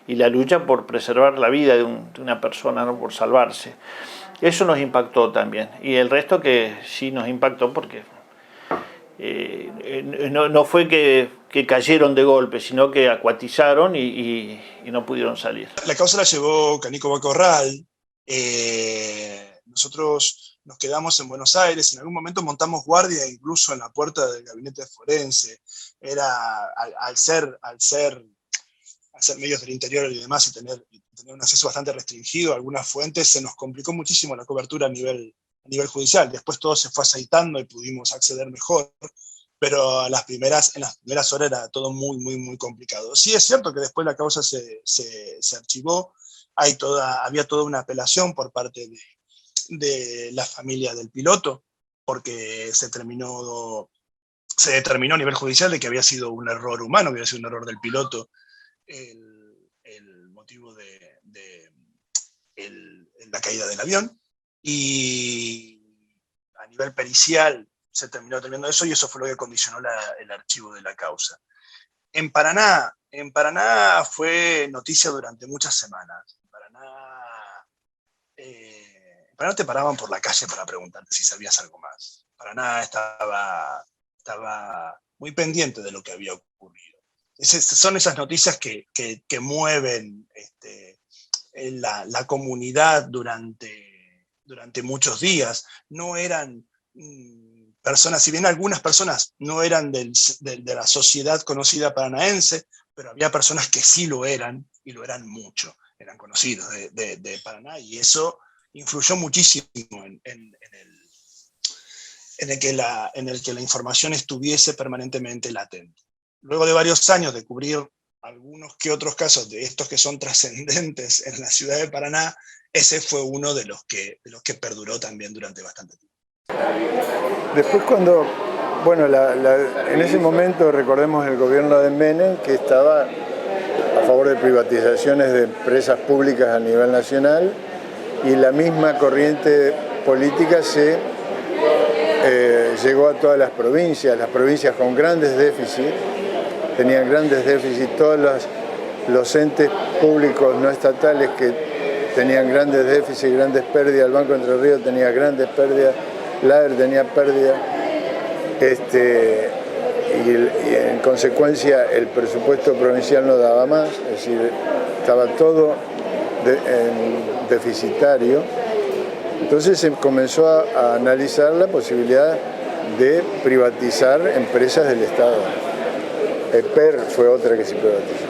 [SPEAKER 5] y la lucha por preservar la vida de una persona, ¿no? Por salvarse. Eso nos impactó también. Y el resto que sí nos impactó porque no fue que cayeron de golpe, sino que acuatizaron y no pudieron salir.
[SPEAKER 7] La causa la llevó Canicoba Corral. Nosotros nos quedamos en Buenos Aires, en algún momento montamos guardia incluso en la puerta del gabinete forense. Era al ser medios del interior y demás, y tener un acceso bastante restringido a algunas fuentes, se nos complicó muchísimo la cobertura a nivel judicial. Después todo se fue aceitando y pudimos acceder mejor, pero en las primeras horas era todo muy, muy, muy complicado. Sí es cierto que después la causa se archivó, había toda una apelación por parte de la familia del piloto, porque se determinó a nivel judicial de que había sido un error humano, que había sido un error del piloto, el motivo de la caída del avión, y a nivel pericial se terminó terminando eso, y eso fue lo que condicionó el archivo de la causa. En Paraná fue noticia durante muchas semanas. En Paraná te paraban por la calle para preguntarte si sabías algo más. Paraná estaba muy pendiente de lo que había ocurrido. Son esas noticias que mueven la comunidad durante muchos días. No eran personas, si bien algunas personas no eran de la sociedad conocida paranaense, pero había personas que sí lo eran, y lo eran mucho, eran conocidos de Paraná, y eso influyó muchísimo en el que la información estuviese permanentemente latente. Luego de varios años de cubrir algunos que otros casos de estos que son trascendentes en la ciudad de Paraná, ese fue uno de los que perduró también durante bastante tiempo.
[SPEAKER 12] Después cuando, bueno, en ese momento recordemos el gobierno de Menem, que estaba a favor de privatizaciones de empresas públicas a nivel nacional, y la misma corriente política llegó a todas las provincias con grandes déficits, tenían grandes déficits, todos los entes públicos no estatales que tenían grandes déficits, grandes pérdidas, el Banco de Entre Ríos tenía grandes pérdidas, LAER tenía pérdidas, y en consecuencia el presupuesto provincial no daba más, es decir, estaba todo deficitario. Entonces se comenzó a analizar la posibilidad de privatizar empresas del Estado. EPER fue otra que se privatizó.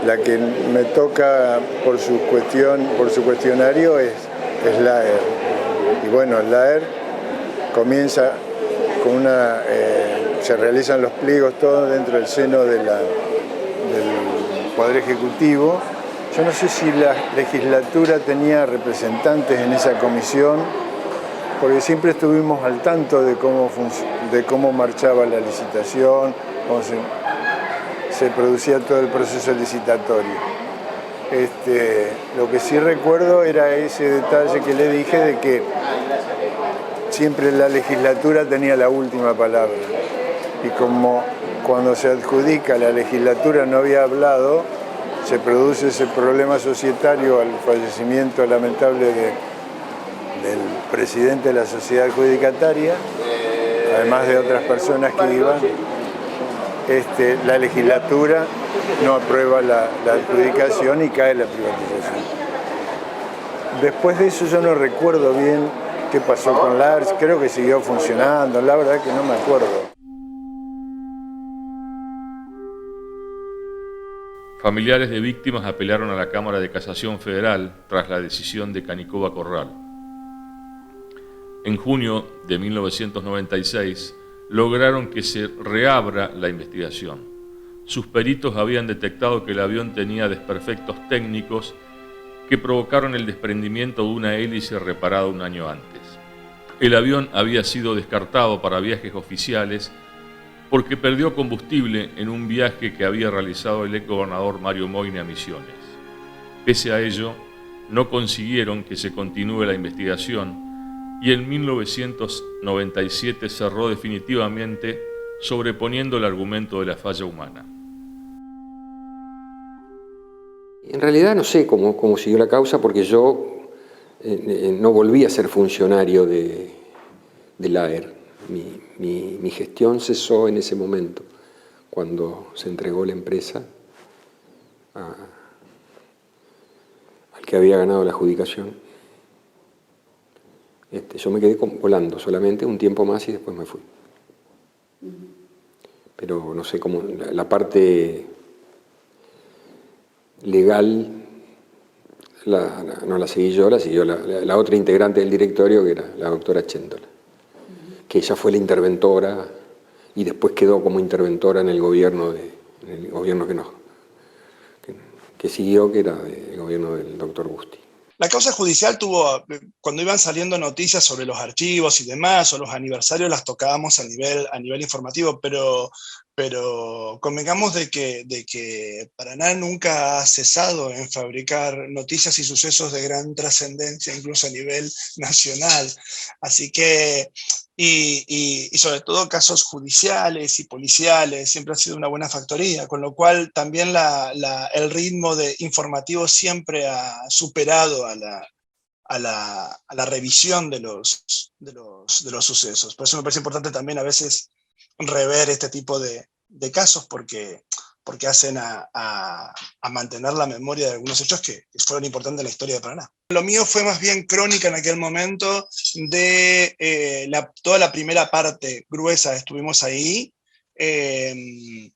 [SPEAKER 12] La que me toca por su cuestionario es LAER. Y bueno, LAER comienza con se realizan los pliegos todos dentro del seno del Poder Ejecutivo. Yo no sé si la legislatura tenía representantes en esa comisión, porque siempre estuvimos al tanto de cómo marchaba la licitación, cómo se producía todo el proceso licitatorio. Lo que sí recuerdo era ese detalle que le dije de que siempre la legislatura tenía la última palabra. Y como cuando se adjudica la legislatura no había hablado, se produce ese problema societario al fallecimiento lamentable del presidente de la sociedad adjudicataria, además de otras personas que iban. La legislatura no aprueba la adjudicación y cae la privatización. Después de eso yo no recuerdo bien qué pasó con LAER, creo que siguió funcionando, la verdad que no me acuerdo.
[SPEAKER 1] Familiares de víctimas apelaron a la Cámara de Casación Federal tras la decisión de Canicoba Corral. En junio de 1996 lograron que se reabra la investigación. Sus peritos habían detectado que el avión tenía desperfectos técnicos que provocaron el desprendimiento de una hélice reparada un año antes. El avión había sido descartado para viajes oficiales porque perdió combustible en un viaje que había realizado el exgobernador Mario Moyne a Misiones. Pese a ello, no consiguieron que se continúe la investigación y en 1997 cerró definitivamente sobreponiendo el argumento de la falla humana.
[SPEAKER 2] En realidad no sé cómo siguió la causa porque yo no volví a ser funcionario de LAER. Mi gestión cesó en ese momento, cuando se entregó la empresa al que había ganado la adjudicación. Yo me quedé volando solamente un tiempo más y después me fui. Pero no sé cómo, la parte legal no la seguí yo, la siguió la otra integrante del directorio, que era la doctora Chéndola, que ella fue la interventora y después quedó como interventora en el gobierno que siguió, que era el gobierno del doctor Busti.
[SPEAKER 7] La causa judicial tuvo, cuando iban saliendo noticias sobre los archivos y demás, o los aniversarios, las tocábamos a nivel informativo, pero convengamos de que Paraná nunca ha cesado en fabricar noticias y sucesos de gran trascendencia, incluso a nivel nacional. Así que, y sobre todo casos judiciales y policiales, siempre ha sido una buena factoría, con lo cual también el ritmo informativo siempre ha superado a la revisión de los sucesos. Por eso me parece importante también a veces rever este tipo de casos porque hacen a mantener la memoria de algunos hechos que fueron importantes en la historia de Paraná. Lo mío fue más bien crónica en aquel momento de toda la primera parte gruesa, estuvimos ahí. En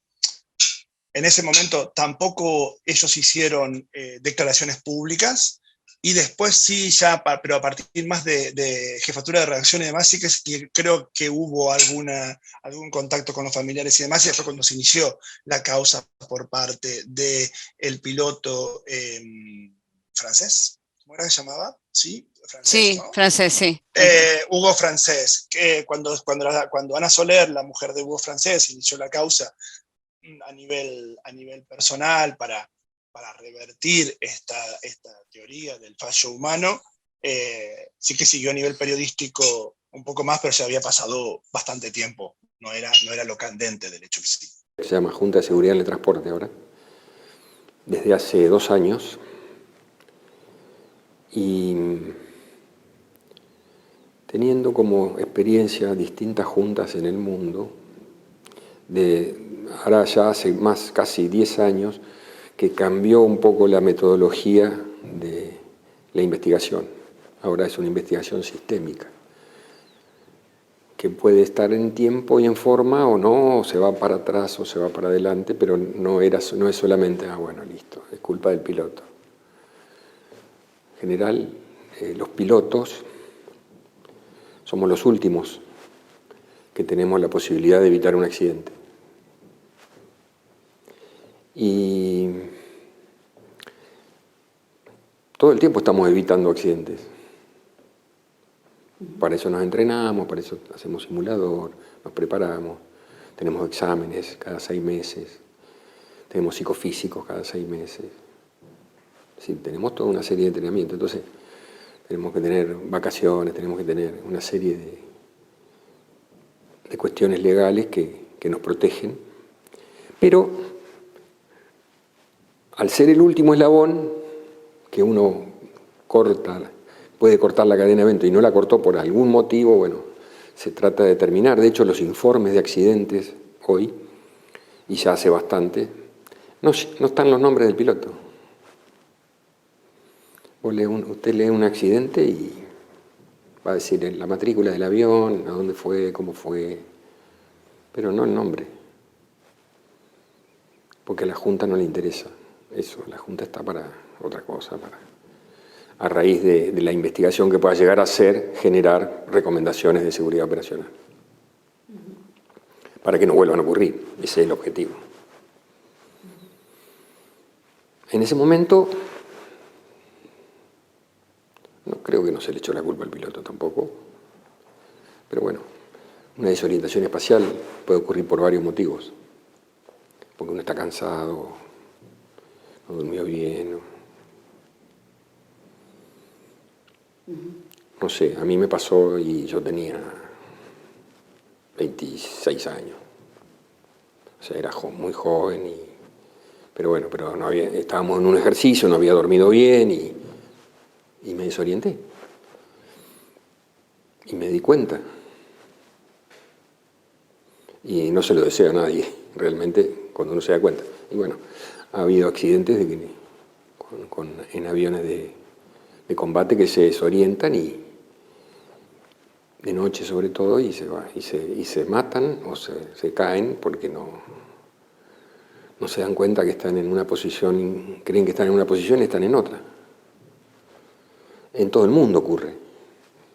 [SPEAKER 7] ese momento tampoco ellos hicieron declaraciones públicas. y después sí, pero a partir más de jefatura de redacción y demás, sí que creo que hubo algún contacto con los familiares y demás, y fue cuando se inició la causa por parte del piloto francés, ¿cómo era que se llamaba? Sí, francés,
[SPEAKER 13] Sí,
[SPEAKER 7] ¿no?
[SPEAKER 13] francés, sí.
[SPEAKER 7] Hugo Francés, que cuando Ana Soler, la mujer de Hugo Francés, inició la causa a nivel personal para revertir esta teoría del fallo humano, sí que siguió a nivel periodístico un poco más, pero ya había pasado bastante tiempo, no era lo candente del hecho en sí.
[SPEAKER 2] Se llama Junta de Seguridad en el Transporte ahora, desde hace 2 años, y teniendo como experiencia distintas juntas en el mundo, ahora ya hace casi 10 años, que cambió un poco la metodología de la investigación. Ahora es una investigación sistémica, que puede estar en tiempo y en forma o no, o se va para atrás o se va para adelante, pero no es solamente, bueno, listo, es culpa del piloto. En general, los pilotos somos los últimos que tenemos la posibilidad de evitar un accidente. Y todo el tiempo estamos evitando accidentes. Para eso nos entrenamos, para eso hacemos simulador, nos preparamos, tenemos exámenes cada 6 meses, tenemos psicofísicos cada 6 meses. Sí, tenemos toda una serie de entrenamientos, entonces tenemos que tener vacaciones, tenemos que tener una serie de cuestiones legales que nos protegen, pero al ser el último eslabón que uno puede cortar la cadena de evento y no la cortó por algún motivo, bueno, se trata de determinar. De hecho, los informes de accidentes hoy, y ya hace bastante, no están los nombres del piloto. Usted lee un accidente y va a decir la matrícula del avión, a dónde fue, cómo fue, pero no el nombre, porque a la Junta no le interesa eso. La Junta está para otra cosa, a raíz de la investigación que pueda llegar a ser, generar recomendaciones de seguridad operacional, para que no vuelvan a ocurrir. Ese es el objetivo. En ese momento, no creo que no se le echó la culpa al piloto tampoco, pero bueno, una desorientación espacial puede ocurrir por varios motivos, porque uno está cansado, no durmió bien, no sé, a mí me pasó y yo tenía 26 años, o sea, era muy joven, pero bueno, estábamos en un ejercicio, no había dormido bien y me desorienté. Y me di cuenta. Y no se lo deseo a nadie, realmente, cuando uno se da cuenta. Y bueno, ha habido accidentes en aviones de combate que se desorientan y de noche sobre todo y se matan o se caen porque no se dan cuenta que están en una posición, creen que están en una posición y están en otra. En todo el mundo ocurre,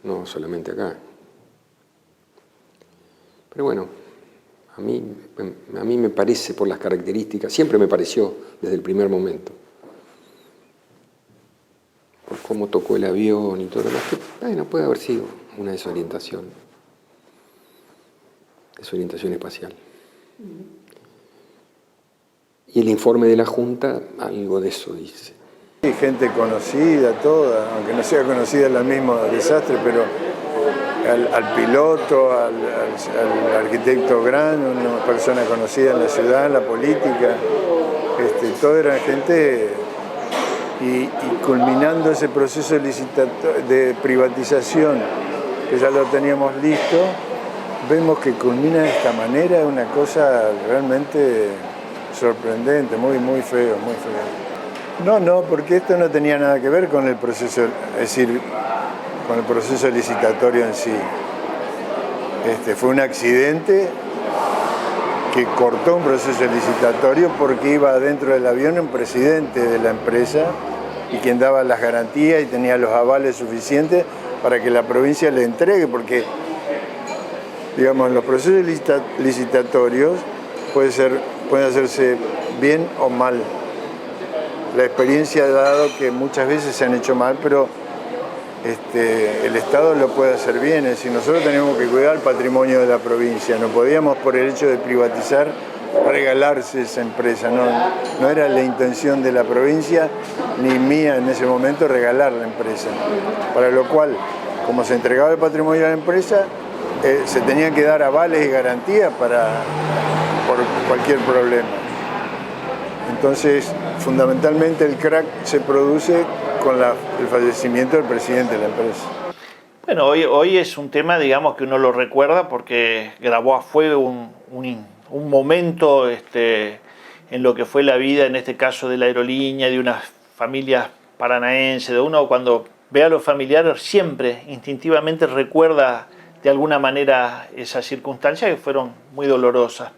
[SPEAKER 2] no solamente acá. Pero bueno, a mí me parece, por las características, siempre me pareció desde el primer momento, por cómo tocó el avión y todo lo demás, que bueno, puede haber sido una desorientación espacial. Y el informe de la Junta, algo de eso dice.
[SPEAKER 12] Hay gente conocida, toda, aunque no sea conocida en el mismo desastre, pero al piloto, al arquitecto Gran, una persona conocida en la ciudad, en la política, toda era gente, y culminando ese proceso de privatización, que ya lo teníamos listo, vemos que culmina de esta manera, una cosa realmente sorprendente, muy, muy feo, muy feo. No, porque esto no tenía nada que ver con el proceso, es decir, con el proceso licitatorio en sí. Fue un accidente que cortó un proceso licitatorio porque iba dentro del avión un presidente de la empresa y quien daba las garantías y tenía los avales suficientes para que la provincia le entregue, porque digamos, en los procesos licitatorios puede hacerse bien o mal. La experiencia ha dado que muchas veces se han hecho mal, pero el Estado lo puede hacer bien. Es decir, nosotros tenemos que cuidar el patrimonio de la provincia. No podíamos, por el hecho de privatizar, regalarse esa empresa. No era la intención de la provincia, ni mía en ese momento, regalar la empresa. Para lo cual, como se entregaba el patrimonio a la empresa, se tenían que dar avales y garantías por cualquier problema. Entonces, fundamentalmente el crack se produce con el fallecimiento del presidente de la empresa.
[SPEAKER 5] Bueno, hoy es un tema, digamos, que uno lo recuerda porque grabó a fuego un momento en lo que fue la vida, en este caso de la aerolínea, de unas familias paranaenses, de uno cuando ve a los familiares siempre instintivamente recuerda de alguna manera esas circunstancias que fueron muy dolorosas.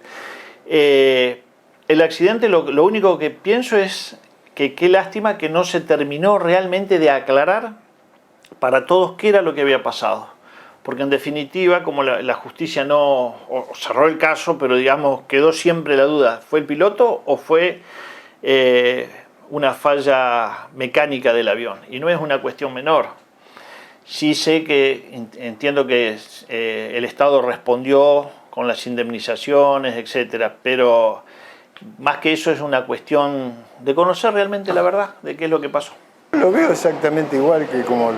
[SPEAKER 5] El accidente, lo único que pienso es que qué lástima que no se terminó realmente de aclarar para todos qué era lo que había pasado. Porque en definitiva, como la justicia no cerró el caso, pero digamos quedó siempre la duda, ¿fue el piloto o fue una falla mecánica del avión? Y no es una cuestión menor. Sí sé que, entiendo que el Estado respondió con las indemnizaciones, etcétera, pero más que eso es una cuestión de conocer realmente la verdad de qué es lo que pasó.
[SPEAKER 12] Lo veo exactamente igual que como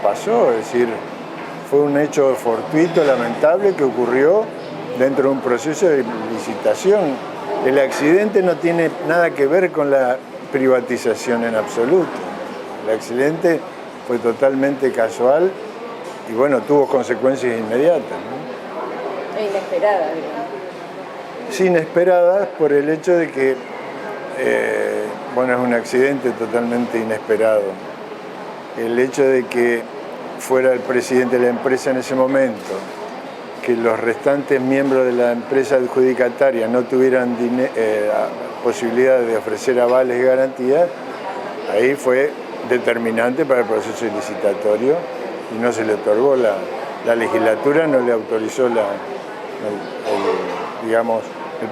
[SPEAKER 12] pasó, es decir, fue un hecho fortuito, lamentable, que ocurrió dentro de un proceso de licitación. El accidente no tiene nada que ver con la privatización en absoluto. El accidente fue totalmente casual y bueno, tuvo consecuencias inmediatas, ¿no?
[SPEAKER 11] E inesperadas, digamos.
[SPEAKER 12] Sí, inesperadas por el hecho de que, bueno, es un accidente totalmente inesperado. El hecho de que fuera el presidente de la empresa en ese momento, que los restantes miembros de la empresa adjudicataria no tuvieran posibilidad de ofrecer avales y garantías, ahí fue determinante para el proceso licitatorio y no se le otorgó, la legislatura no le autorizó el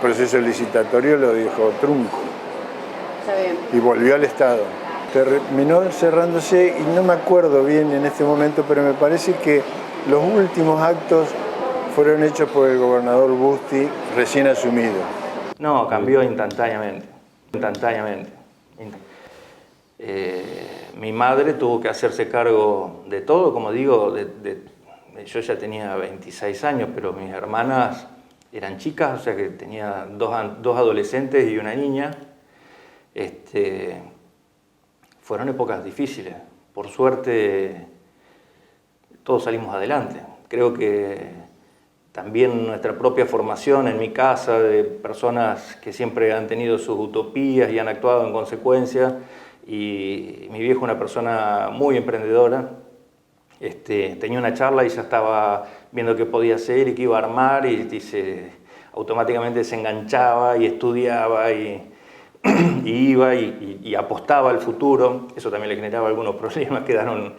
[SPEAKER 12] proceso licitatorio, lo dijo trunco.
[SPEAKER 11] Está bien.
[SPEAKER 12] Y volvió al Estado. Terminó cerrándose y no me acuerdo bien en este momento, pero me parece que los últimos actos fueron hechos por el gobernador Busti recién asumido.
[SPEAKER 3] No, cambió instantáneamente. Mi madre tuvo que hacerse cargo de todo, como digo, yo ya tenía 26 años, pero mis hermanas eran chicas, o sea que tenía dos adolescentes y una niña. Fueron épocas difíciles. Por suerte, todos salimos adelante. Creo que también nuestra propia formación en mi casa, de personas que siempre han tenido sus utopías y han actuado en consecuencia, y mi viejo, una persona muy emprendedora, tenía una charla y ya estaba viendo qué podía hacer y qué iba a armar, y automáticamente se enganchaba y estudiaba y iba y apostaba al futuro. Eso también le generaba algunos problemas, quedaron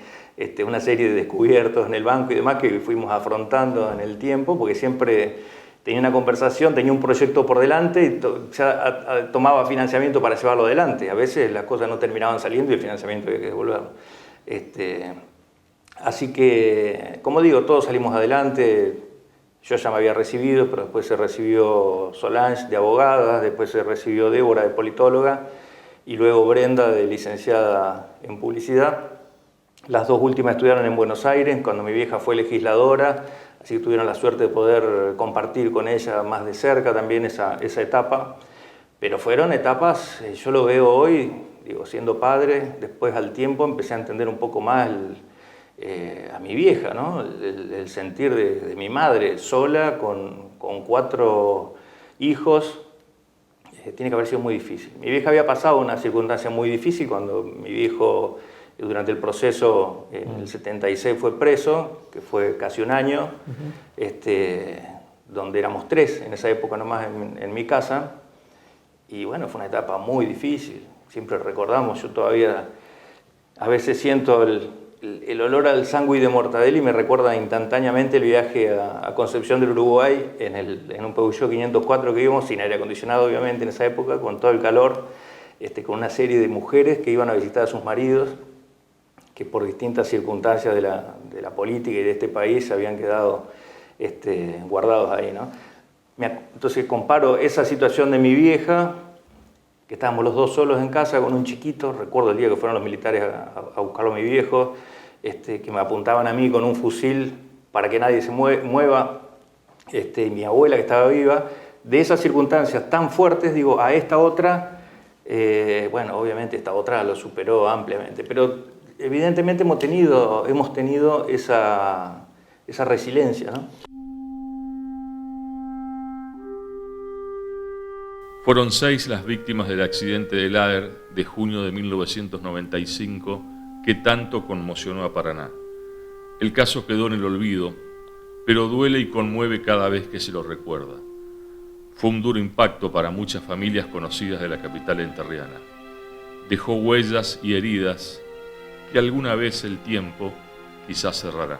[SPEAKER 3] una serie de descubiertos en el banco y demás que fuimos afrontando en el tiempo, porque siempre tenía una conversación, tenía un proyecto por delante y ya tomaba financiamiento para llevarlo adelante. A veces las cosas no terminaban saliendo y el financiamiento había que devolverlo. Así que, como digo, todos salimos adelante. Yo ya me había recibido, pero después se recibió Solange de abogada, después se recibió Débora de politóloga y luego Brenda de licenciada en publicidad. Las dos últimas estudiaron en Buenos Aires cuando mi vieja fue legisladora, así que tuvieron la suerte de poder compartir con ella más de cerca también esa etapa. Pero fueron etapas, yo lo veo hoy, digo, siendo padre, después al tiempo empecé a entender un poco más a mi vieja, ¿no? El sentir de mi madre sola, con 4 hijos, tiene que haber sido muy difícil. Mi vieja había pasado una circunstancia muy difícil cuando mi viejo, durante el proceso, en el 76 fue preso, que fue casi un año, donde éramos 3 en esa época nomás en mi casa, y bueno, fue una etapa muy difícil. Siempre recordamos, yo todavía A veces siento el olor al sándwich de mortadela y me recuerda instantáneamente el viaje a Concepción del Uruguay en un Peugeot 504 que íbamos, sin aire acondicionado obviamente en esa época, con todo el calor, con una serie de mujeres que iban a visitar a sus maridos, que por distintas circunstancias de la política y de este país habían quedado guardados ahí, ¿no? Entonces comparo esa situación de mi vieja, que estábamos los dos solos en casa con un chiquito, recuerdo el día que fueron los militares a buscarlo a mi viejo, que me apuntaban a mí con un fusil para que nadie se mueva, mi abuela que estaba viva, de esas circunstancias tan fuertes, digo, a esta otra, bueno, obviamente esta otra lo superó ampliamente, pero evidentemente hemos tenido esa resiliencia, ¿no?
[SPEAKER 1] Fueron 6 las víctimas del accidente del AER de junio de 1995 que tanto conmocionó a Paraná. El caso quedó en el olvido, pero duele y conmueve cada vez que se lo recuerda. Fue un duro impacto para muchas familias conocidas de la capital entrerriana. Dejó huellas y heridas que alguna vez el tiempo quizás cerrará.